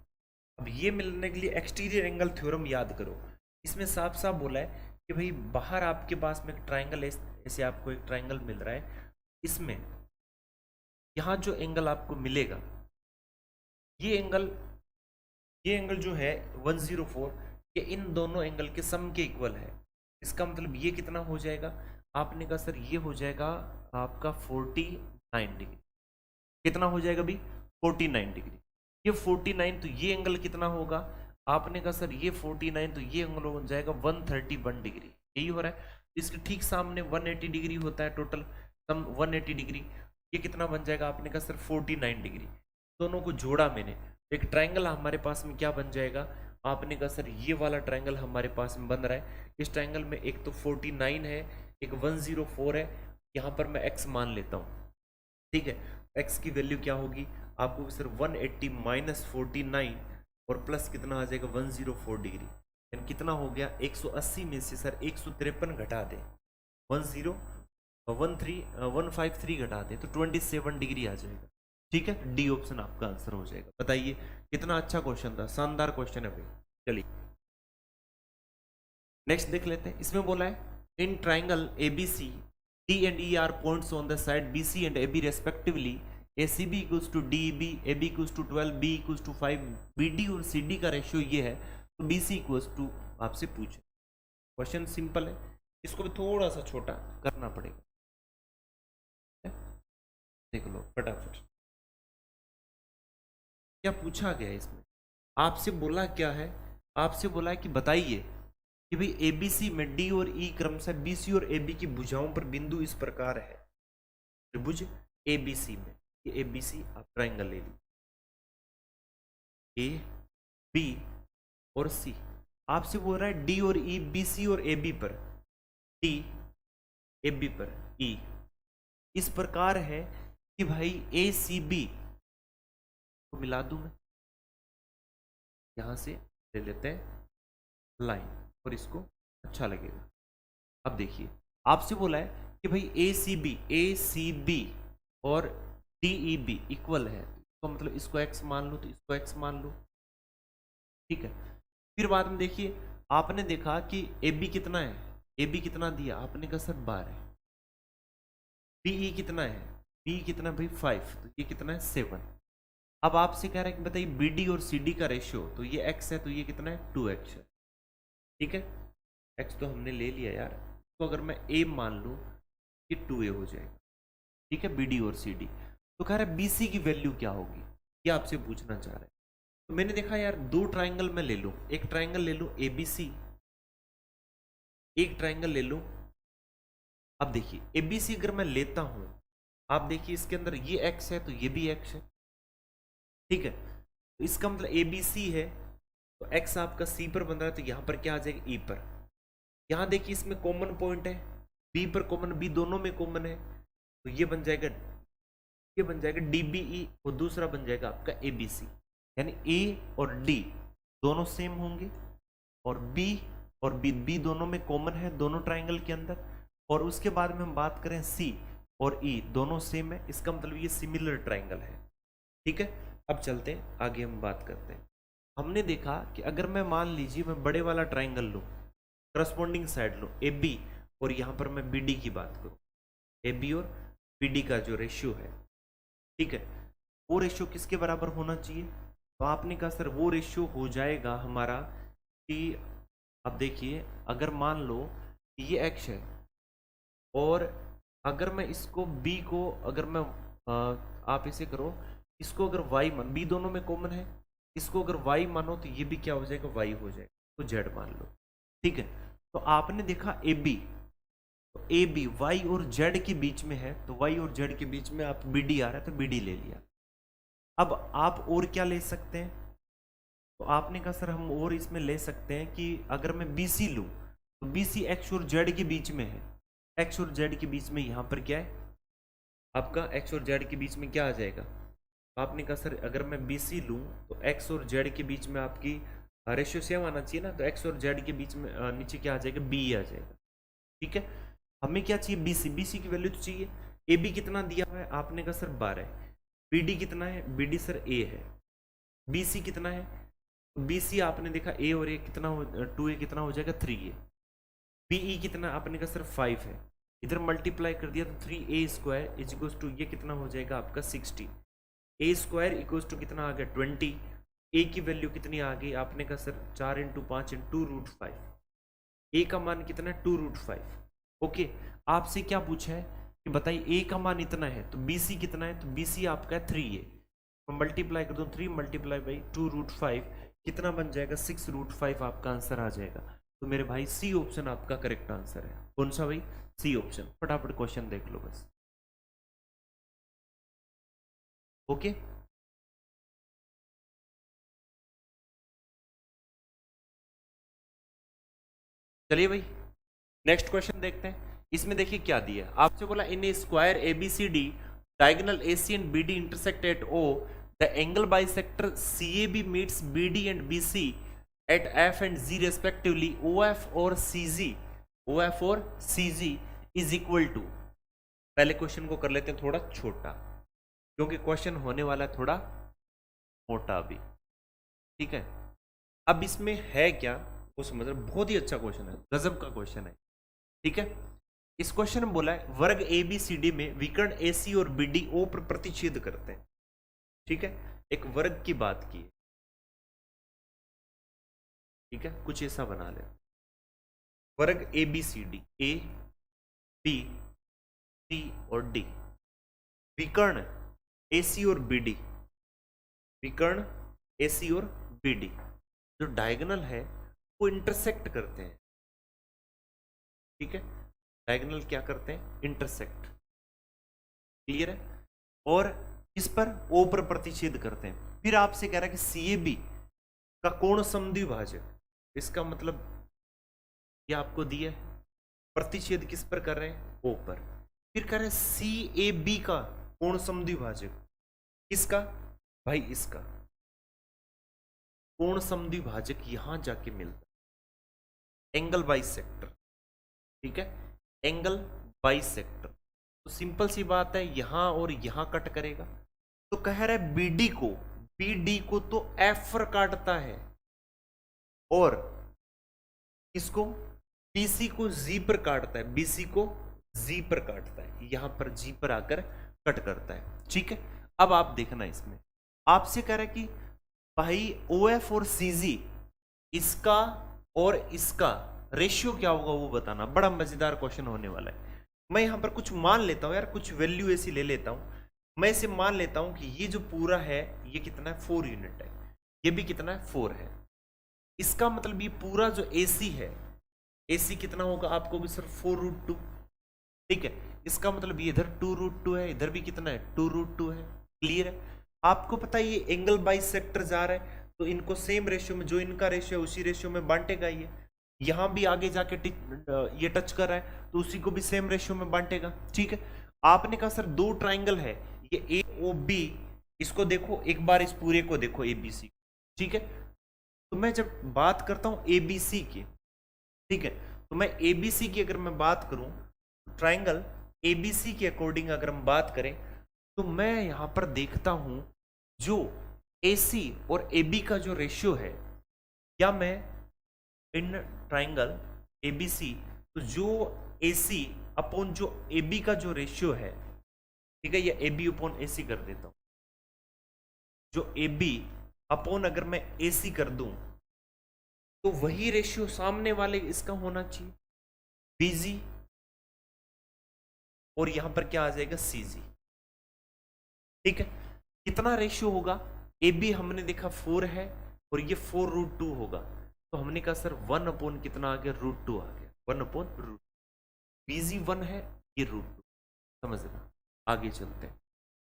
अब ये मिलने के लिए एक्सटीरियर एंगल थ्योरम याद करो, इसमें साफ साफ बोला है कि भाई बाहर आपके पास में एक ट्राइंगल है, ऐसे आपको एक ट्राइंगल मिल रहा है, इसमें यहाँ जो एंगल आपको मिलेगा ये एंगल जो है 104, ये इन दोनों एंगल के सम के इक्वल है। इसका मतलब ये कितना हो जाएगा, आपने कहा सर ये हो जाएगा आपका 49 डिग्री, कितना हो जाएगा भाई 49 डिग्री। ये 49 तो ये एंगल कितना होगा, आपने कहा सर ये 49 तो ये एंगल हो जाएगा 131 डिग्री, यही हो रहा है। इसके ठीक सामने 180 डिग्री होता है टोटल, सम 180 डिग्री, ये कितना बन जाएगा, आपने कहा सर 49 डिग्री। दोनों को जोड़ा मैंने, एक ट्राइंगल हमारे पास में क्या बन जाएगा, आपने कहा सर ये वाला ट्राइंगल हमारे पास में बन रहा है, इस ट्राइंगल में एक तो 49 है एक 104 है, यहाँ पर मैं x मान लेता हूँ, ठीक है। x की वैल्यू क्या होगी, आपको सर 180 माइनस 49 और प्लस कितना आ जाएगा 104 डिग्री, यानी कितना हो गया 180 में से सर 153 घटा दें, 153 घटा दें तो 27 डिग्री आ जाएगा, ठीक है। डी ऑप्शन आपका आंसर हो जाएगा। बताइए कितना अच्छा क्वेश्चन था, शानदार क्वेश्चन है भाई। चलिए नेक्स्ट देख लेते हैं, इसमें बोला है in triangle ABC D and E are points on the side BC and AB respectively, ACB equals to DEB, AB equals to 12, B equals to 5, BD और CD का रेशियो ये है, तो BC इक्वल्स टू आपसे पूछे। क्वेश्चन सिंपल है, इसको भी थोड़ा सा छोटा करना पड़ेगा, देख लो फटाफट क्या पूछा गया है इसमें। आपसे बोला क्या है, आपसे बोला है कि बताइए कि भाई ABC में D और E क्रमशः BC और AB की भुजाओं पर बिंदु इस प्रकार है, त्रिभुज ABC में, ये ABC आप ट्राइंगल ले लीजिए, A B और C, आपसे बोल रहा है D और E BC और AB पर, D AB पर E इस प्रकार है कि भाई ACB को मिला दूं मैं, यहां से ले लेते हैं लाइन और इसको अच्छा लगेगा। अब देखिए आपसे बोला है कि भाई ए सी बी और डी ई बी इक्वल है, तो मतलब इसको x मान लो तो इसको x मान लो, ठीक है। फिर बाद में देखिए आपने देखा कि ए बी कितना है, ए बी कितना दिया आपने कहा सर 12, बीई कितना है, बी कितना भाई 5, तो ये कितना है 7। अब आपसे कह रहा है कि बताइए बी डी और सी डी का रेशियो, तो ये x है तो ये कितना है 2x है, ठीक है। x तो हमने ले लिया यार, तो अगर मैं a मान लूँ ये 2a हो जाएगा, ठीक है, बी डी और सी डी। तो कह रहा है बी सी की वैल्यू क्या होगी, ये आपसे पूछना चाह रहा है। तो मैंने देखा यार दो ट्राइंगल में ले लूँ, एक ट्राइंगल ले लूँ ए बी सी, एक ट्राइंगल ले लूँ। अब देखिए ए बी सी अगर मैं लेता हूँ, आप देखिए इसके अंदर ये x है तो ये भी x है, ठीक है। तो इसका मतलब ए बी सी है तो x आपका c पर बन रहा है, तो यहां पर क्या आ जाएगा e पर। यहां देखिए इसमें कॉमन पॉइंट है, b पर कॉमन, b दोनों में कॉमन है, तो ये बन जाएगा डी बी ई और दूसरा बन जाएगा आपका ए बी सी, यानी a और d दोनों सेम होंगे और b और b दोनों में कॉमन है दोनों ट्राइंगल के अंदर। और उसके बाद में हम बात करें c और e दोनों सेम है, इसका मतलब ये सिमिलर ट्राइंगल है, ठीक है। अब चलते हैं आगे, हम बात करते हैं। हमने देखा कि अगर मैं मान लीजिए मैं बड़े वाला ट्राइंगल लूँ, करस्पॉन्डिंग साइड लूँ ए बी, और यहाँ पर मैं बी डी की बात करूँ, ए बी और बी डी का जो रेशियो है, ठीक है, वो रेशियो किसके बराबर होना चाहिए। तो आपने कहा सर वो रेशियो हो जाएगा हमारा कि, अब देखिए अगर मान लो कि ये x है और अगर मैं इसको b को, अगर मैं आप इसे करो, इसको अगर y मान, b दोनों में कॉमन है, इसको अगर y मानो तो ये भी क्या हो जाएगा y हो जाएगा, तो z मान लो, ठीक है। तो आपने देखा ए बी, तो ए बी वाई और z के बीच में है, तो y और z के बीच में आप बी डी आ रहा है तो बी डी ले लिया। अब आप और क्या ले सकते हैं, तो आपने कहा सर हम और इसमें ले सकते हैं कि अगर मैं बी सी लूँ तो बी सी एक्स और जेड के बीच में है, एक्स और जेड के बीच में यहाँ पर क्या है आपका, एक्स और जेड के बीच में क्या आ जाएगा। तो आपने कहा सर अगर मैं बी सी लूँ तो एक्स और जेड के बीच में आपकी रेशियो सेम आना चाहिए ना, तो एक्स और जेड के बीच में नीचे क्या आ जाएगा बी आ जाएगा, ठीक है। हमें क्या चाहिए बी सी, बी सी की वैल्यू तो चाहिए। ए बी कितना दिया हुआ है आपने कहा सर 12, बी डी कितना है, बी डी सर ए है, बी सी कितना है, बी सी आपने देखा ए और ए कितना हो, 2a कितना हो जाएगा 3a, बीई कितना आपने कहा सर 5 है, इधर मल्टीप्लाई कर दिया तो 3a square is equals to ये कितना हो जाएगा आपका 60, a स्क्वायर इक्वल्स टू कितना आ गया 20, a की वैल्यू कितनी आ गई आपने कहा sir 4 into 5 into root 5, a का मान कितना है 2 रूट 5। ओके, आपसे क्या पूछा है कि बताइए a का मान इतना है तो bc कितना है, तो bc आपका है 3a, तो मल्टीप्लाई कर दो 3 मल्टीप्लाई बाई 2 रूट 5 कितना बन जाएगा 6 रूट 5 आपका आंसर आ जाएगा। तो मेरे भाई सी ऑप्शन आपका करेक्ट आंसर है। कौन सा भाई, सी ऑप्शन। फटाफट क्वेश्चन देख लो बस। ओके, चलिए भाई नेक्स्ट क्वेश्चन देखते हैं। इसमें देखिए क्या दिया है, आपसे बोला in a square A B C D diagonal A C and B D intersect at O, the angle bisector C A B meets B D and B C at F and G respectively, O F और सी जी, ओ एफ और C G is equal to. पहले क्वेश्चन को कर लेते हैं थोड़ा छोटा, क्योंकि क्वेश्चन होने वाला है थोड़ा मोटा भी, ठीक है। अब इसमें है क्या वो समझ रहे, बहुत ही अच्छा क्वेश्चन है, गजब का क्वेश्चन है, ठीक है। इस क्वेश्चन में बोला है वर्ग ए बी सी डी में विकर्ण ए सी और बी डी ओ पर प्रतिच्छेद करते हैं, ठीक है। एक वर्ग की बात की, ठीक है, कुछ ऐसा बना ले, वर्ग A B C D, A B C और डी, विकर्ण ए सी और बी डी, विकर्ण ए सी और बी डी जो डायगोनल है वो इंटरसेक्ट करते हैं, ठीक है। डायगोनल क्या करते हैं, इंटरसेक्ट, क्लियर है। और इस पर ओ पर प्रतिच्छेद करते हैं। फिर आपसे कह रहा है कि सी ए बी का कोण समद्विभाजक, इसका मतलब ये आपको दिया है, प्रतिच्छेद किस पर कर रहे हैं, ओ पर। फिर कह रहे हैं सी ए बी का कोण समद्विभाजक, किसका भाई, इसका कोण समद्विभाजक यहां जाके मिलता है, एंगल बाइसेक्टर, ठीक है, एंगल बाइसेक्टर। तो सिंपल सी बात है, यहां और यहां कट करेगा। तो कह रहा है बीडी को तो एफ पर काटता है, और इसको बीसी को जी पर काटता है, बीसी को जी पर काटता है, यहां पर जी पर आकर कट करता है, ठीक है। अब आप देखना, इसमें आपसे कह रहा है कि भाई ओएफ और सीजी, इसका और इसका रेशियो क्या होगा वो बताना। बड़ा मजेदार क्वेश्चन होने वाला है। मैं यहां पर कुछ मान लेता हूं यार, कुछ वैल्यू ऐसी ले लेता हूं। मैं इसे मान लेता हूं कि ये जो पूरा है ये कितना है, 4 यूनिट है, ये भी कितना है, 4 है। इसका मतलब ये पूरा जो एसी है, एसी कितना होगा आपको भी सिर्फ 4√2, ठीक है। इसका मतलब ये इधर 2√2 है, इधर भी कितना है, 2√2 है। क्लियर है। आपको पता है ये एंगल बाइसेक्टर जा रहा है, तो इनको सेम रेशियो में, जो इनका रेशियो है उसी रेशियो में बांटेगा। ये यहां भी आगे जाके ये टच कर रहा है, तो उसी को भी सेम रेशियो में बांटेगा, ठीक है। आपने कहा सर दो ट्राइंगल है, ये ए ओ बी, इसको देखो एक बार, इस पूरे को देखो एबीसी, ठीक है। तो मैं जब बात करता हूं एबीसी की, ठीक है, तो मैं एबीसी की अगर मैं बात करूं, ट्राइंगल एबीसी के अकॉर्डिंग अगर हम बात करें, तो मैं यहां पर देखता हूं जो एसी और एबी का जो रेशियो है, या मैं इन ट्राइंगल एबीसी, तो जो एसी अपॉन जो एबी का जो रेशियो है, ठीक है, या एबी अपॉन एसी कर देता हूं, जो एबी अपॉन अगर मैं एसी कर दूं, तो वही रेशियो सामने वाले इसका होना चाहिए, बीजी, और यहां पर क्या आ जाएगा, सीजी, ठीक है। कितना रेशियो होगा, ए बी हमने देखा 4 है, और ये 4√2 होगा, तो हमने कहा सर 1 अपॉन कितना आ गया, √2 आ गया, 1 अपॉन √2। बीजी 1 है, ये √2, समझना। आगे चलते हैं,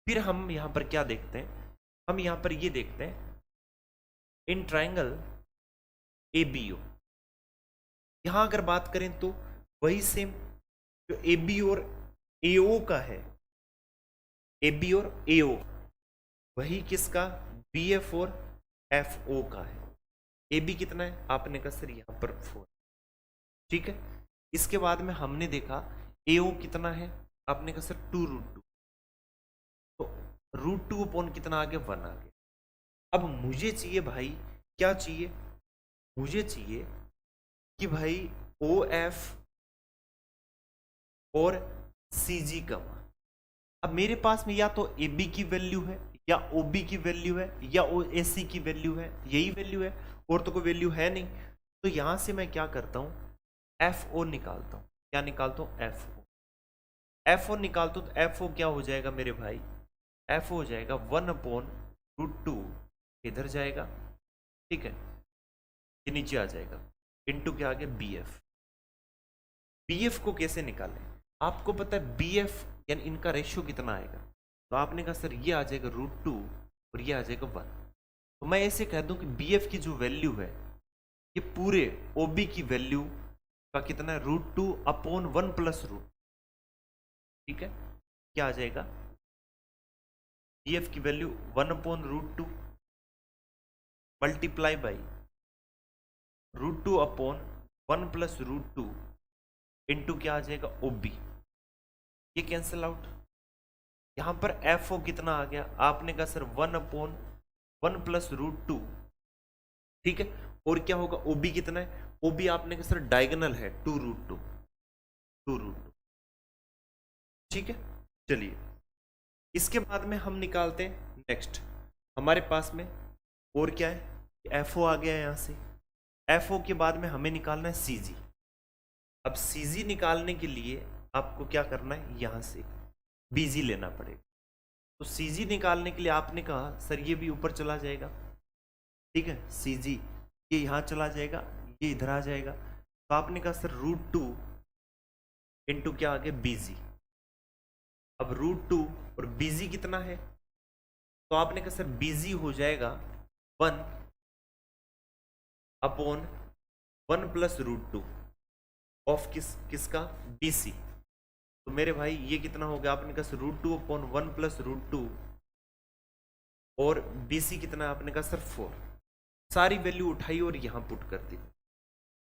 फिर हम यहां पर क्या देखते हैं, हम यहां पर ये देखते हैं इन ट्राइंगल एबीओ। यहां अगर बात करें तो वही सेम, जो एबी और एओ का है, एबी और एओ, वही किसका, बीएफ और एफओ का है। एबी कितना है, आपने कहा सर यहां पर 4, ठीक है। इसके बाद में हमने देखा एओ कितना है, आपने कहा सर 2√2, तो √2 अपॉन कितना आ गया, 1 आ गया। अब मुझे चाहिए भाई, क्या चाहिए, मुझे चाहिए कि भाई ओ एफ और सी जी का मान। अब मेरे पास में या तो ए बी की वैल्यू है, या ओ बी की वैल्यू है, या ओ ए सी की वैल्यू है, यही वैल्यू है, और तो कोई वैल्यू है नहीं। तो यहां से मैं क्या करता हूं, एफ ओ निकालता हूं। क्या निकालता हूं, एफ ओ। एफ ओ निकालता हूं तो एफ ओ क्या हो जाएगा मेरे भाई, एफ ओ हो जाएगा 1/√2, इधर जाएगा, ठीक है, ये नीचे आ जाएगा, इनटू क्या आ गया, बी एफ। बी एफ को कैसे निकालें, आपको पता है बी एफ यानी इनका रेशियो कितना आएगा, तो आपने कहा सर ये आ जाएगा √2 और ये आ जाएगा 1। तो मैं ऐसे कह दूं कि बी एफ की जो वैल्यू है, ये पूरे ओ बी की वैल्यू का कितना है, √2 अपॉन 1 प्लस √2, ठीक है। क्या आ जाएगा, बी एफ की value 1/√2 multiply by √2 upon 1 plus √2 into क्या आ जाएगा, ओ बी। ये कैंसिल आउट। यहां पर एफ ओ कितना आ गया, आपने कहा सर 1/1 प्लस √2, ठीक है। और क्या होगा, ओ बी कितना है, ओ बी आपने कहा सर डायगोनल है 2√2, ठीक है। चलिए इसके बाद में हम निकालते हैं नेक्स्ट, हमारे पास में और क्या है, एफ ओ आ गया यहां से। एफ ओ के बाद में हमें निकालना है सी जी। अब सी जी निकालने के लिए आपको क्या करना है, यहां से बीजी लेना पड़ेगा। तो सी जी निकालने के लिए आपने कहा सर ये भी ऊपर चला जाएगा, ठीक है, सी जी ये यहां चला जाएगा, ये इधर आ जाएगा। तो आपने कहा सर √2 इंटू क्या आ गया, बीजी। अब √2 और बीजी कितना है, तो आपने कहा सर बीजी हो जाएगा 1 अपॉन 1 प्लस √2 ऑफ किसका, बीसी। तो मेरे भाई ये कितना हो गया, आपने कहा √2 अपॉन 1 प्लस √2, और बीसी कितना, आपने कहा सर 4। सारी वैल्यू उठाई और यहां पुट कर दी।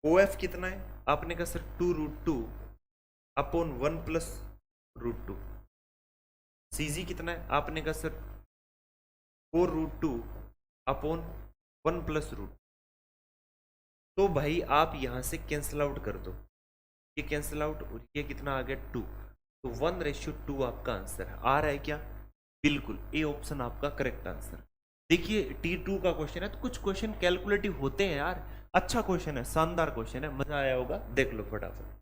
ओ एफ कितना है, आपने कहा सर 2√2 अपॉन 1 प्लस √2। सी जी कितना है, आपने कहा सर 4√2 अपॉन 1 प्लस √2। तो भाई आप यहां से कैंसिल आउट कर दो, ये कैंसिल आउट और ये कितना आ गया 2, तो 1:2 आपका आंसर है। आ रहा है क्या, बिल्कुल ए ऑप्शन आपका करेक्ट आंसर। देखिए T2 का क्वेश्चन है, तो कुछ क्वेश्चन कैलकुलेटिव होते हैं यार। अच्छा क्वेश्चन है, शानदार क्वेश्चन है, मजा आया होगा, देख लो फटाफट।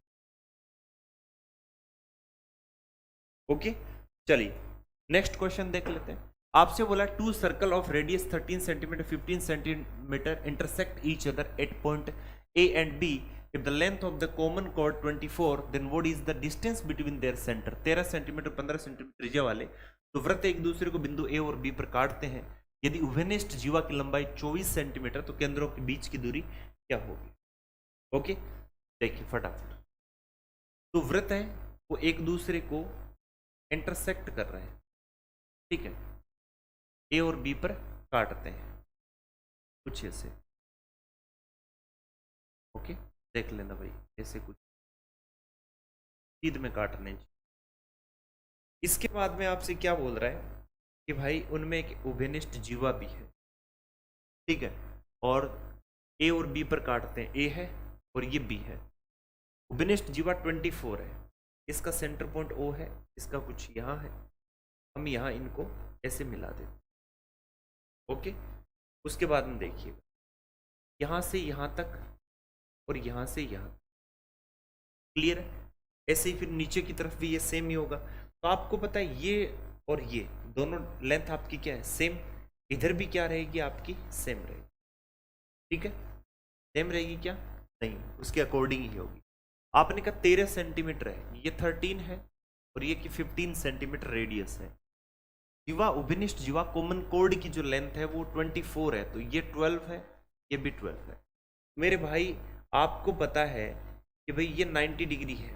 ओके चलिए नेक्स्ट क्वेश्चन देख लेते हैं। आपसे बोला two circle of radius 13 centimetre 15 centimetre intersect each other at point A and B. If the length of the common chord 24, then what is the distance between their centre. 13 centimetre 15 centimetre त्रिज्या वाले तो वृत्त एक दूसरे को बिंदु ए और बी पर काटते हैं। यदि उभयनिष्ठ जीवा की लंबाई 24 सेंटीमीटर, तो केंद्रों के बीच की दूरी क्या होगी। ओके देखिए फटाफट। तो वृत्त है वो एक दूसरे को इंटरसेक्ट कर रहे हैं, ठीक है, ए और बी पर काटते हैं कुछ ऐसे। ओके देख लेना भाई, ऐसे कुछ सीध में काटने। इसके बाद में आपसे क्या बोल रहा है कि भाई उनमें एक उभयनिष्ठ जीवा भी है, ठीक है, और ए और बी पर काटते हैं, ए है और ये बी है। उभयनिष्ठ जीवा 24 है, इसका सेंटर पॉइंट ओ है, इसका कुछ यहाँ है, हम यहाँ इनको ऐसे मिला देते। ओके उसके बाद में देखिएगा यहाँ से यहाँ तक और यहाँ से यहाँ, क्लियर है। ऐसे ही फिर नीचे की तरफ भी ये सेम ही होगा। तो आपको पता है ये और ये दोनों लेंथ आपकी क्या है, सेम। इधर भी क्या रहेगी आपकी, सेम रहेगी, ठीक है। सेम रहेगी क्या, नहीं, उसके अकॉर्डिंग ही होगी। आपने कहा 13 सेंटीमीटर है, ये 13 है और ये की 15 सेंटीमीटर रेडियस है। जीवा उभयनिष्ठ जीवा कॉमन कोड की जो लेंथ है वो 24 है, तो ये 12 है, ये भी 12 है। मेरे भाई आपको पता है कि भाई ये 90 डिग्री है,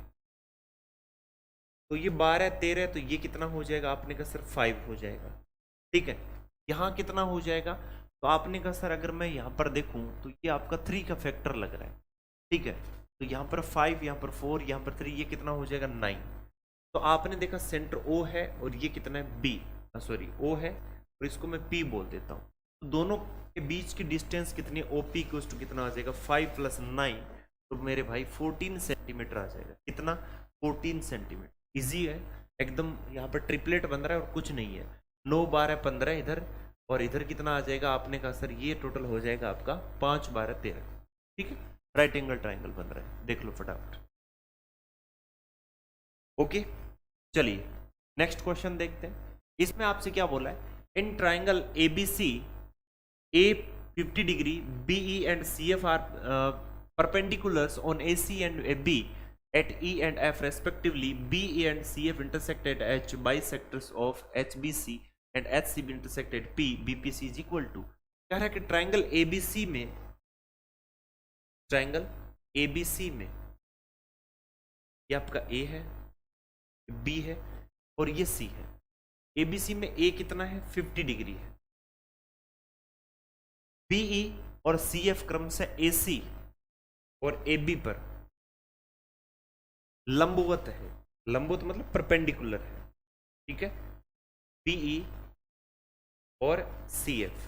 तो ये 12 13, तो ये कितना हो जाएगा, आपने कहा सर 5 हो जाएगा, ठीक है। यहाँ कितना हो जाएगा, तो आपने कहा सर अगर मैं यहाँ पर देखूँ तो ये आपका 3 का फैक्टर लग रहा है, ठीक है। तो यहाँ पर 5, यहाँ पर 4, यहाँ पर 3, ये कितना हो जाएगा 9। तो आपने देखा सेंटर O है और ये कितना है B, सॉरी O है और इसको मैं P बोल देता हूँ। तो दोनों के बीच की डिस्टेंस कितनी, OP इक्वल्स टू कितना आ जाएगा 5 + 9, तो मेरे भाई 14 सेंटीमीटर आ जाएगा। कितना, 14 सेंटीमीटर। इजी है एकदम, यहाँ पर ट्रिपलेट बन रहा है और कुछ नहीं है। 9 12 15 इधर और इधर कितना आ जाएगा, आपने कहा सर ये टोटल हो जाएगा आपका 5 12 13, ठीक है। राइट एंगल ट्राइंगल बन रहा है, देख लो फटाफट। ओके चलिए नेक्स्ट क्वेश्चन देखते हैं। इसमें आपसे क्या बोला है, in triangle ABC A 50 degree BE and CF are perpendiculars on AC and AB at E and F respectively. BE and CF intersect at H, bisectors of HBC and HCB intersect at P, BPC is equal to। कह रहा है कि ट्राइंगल ABC में, ट्राइंगल ABC में ये आपका A है, B है और ये C है। ABC में A कितना है, 50 डिग्री है। BE और CF क्रम से AC और AB पर लंबवत है, लंबवत मतलब परपेंडिकुलर है, ठीक है। BE और CF,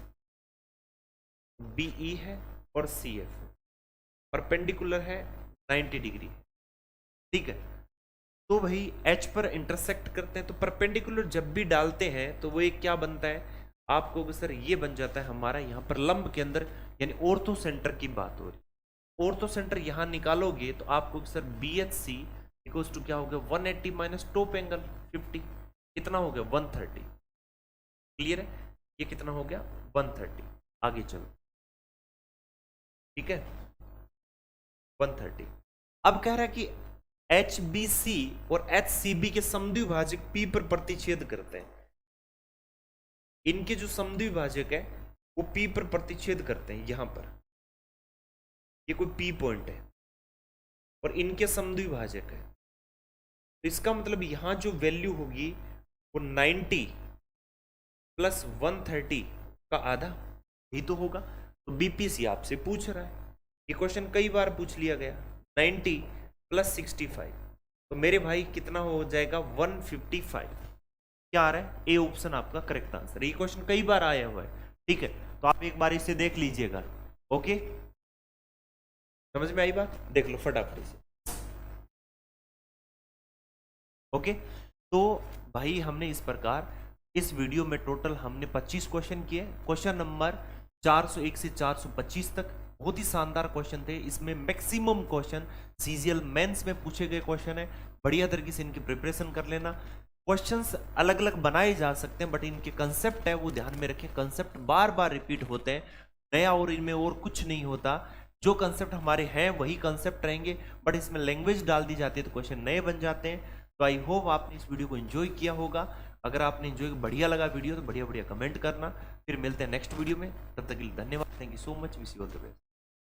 BE है और CF परपेंडिकुलर है 90 डिग्री, ठीक है। तो भाई H पर इंटरसेक्ट करते हैं, तो परपेंडिकुलर जब भी डालते हैं तो वो एक क्या बनता है आपको, सर ये बन जाता है हमारा यहाँ पर लंब के अंदर, यानी ऑर्थो सेंटर की बात हो रही। ऑर्थो सेंटर यहाँ निकालोगे तो आपको सर BHC इक्वल्स टू क्या हो गया, 180 माइनस टॉप एंगल 50, कितना हो गया 130। क्लियर है, ये कितना हो गया 130। आगे चलो, ठीक है 130। अब कह रहा है कि HBC और HCB के समद्विभाजक P पर प्रतिच्छेद करते हैं। इनके जो समद्विभाजक है वो P पर प्रतिच्छेद करते हैं। यहां पर ये कोई P पॉइंट है और इनके समद्विभाजक है, तो इसका मतलब यहां जो वैल्यू होगी वो 90 + 130 का आधा ही तो होगा। तो BPC आपसे पूछ रहा है, ये क्वेश्चन कई बार पूछ लिया गया। 90 प्लस 65, तो मेरे भाई कितना हो जाएगा 155। क्या आ रहा है? ए ऑप्शन आपका करेक्ट आंसर। ये क्वेश्चन कई बार आया हुआ है, ठीक है, तो आप एक बार इसे देख लीजिएगा। ओके, समझ में आई बात? देख लो फटाफट इसे। ओके, तो भाई हमने इस प्रकार इस वीडियो में टोटल हमने 25 क्वेश्चन किए। क्वेश्चन नंबर 401 से 425 तक बहुत ही शानदार क्वेश्चन थे। इसमें मैक्सिमम क्वेश्चन सीजीएल मेंस में पूछे गए क्वेश्चन है। बढ़िया तरीके से इनकी प्रिपरेशन कर लेना। क्वेश्चंस अलग अलग बनाए जा सकते हैं, बट इनके कंसेप्ट है वो ध्यान में रखें। कंसेप्ट बार बार रिपीट होते हैं, नया और इनमें और कुछ नहीं होता। जो कंसेप्ट हमारे हैं वही कंसेप्ट रहेंगे, बट इसमें लैंग्वेज डाल दी जाती है तो क्वेश्चन नए बन जाते हैं। तो आई होप आपने इस वीडियो को एंजॉय किया होगा। अगर आपने एंजॉय बढ़िया लगा वीडियो तो बढ़िया बढ़िया कमेंट करना। फिर मिलते हैं नेक्स्ट वीडियो में, तब तक के लिए धन्यवाद। Thank you so much, wish you all the best.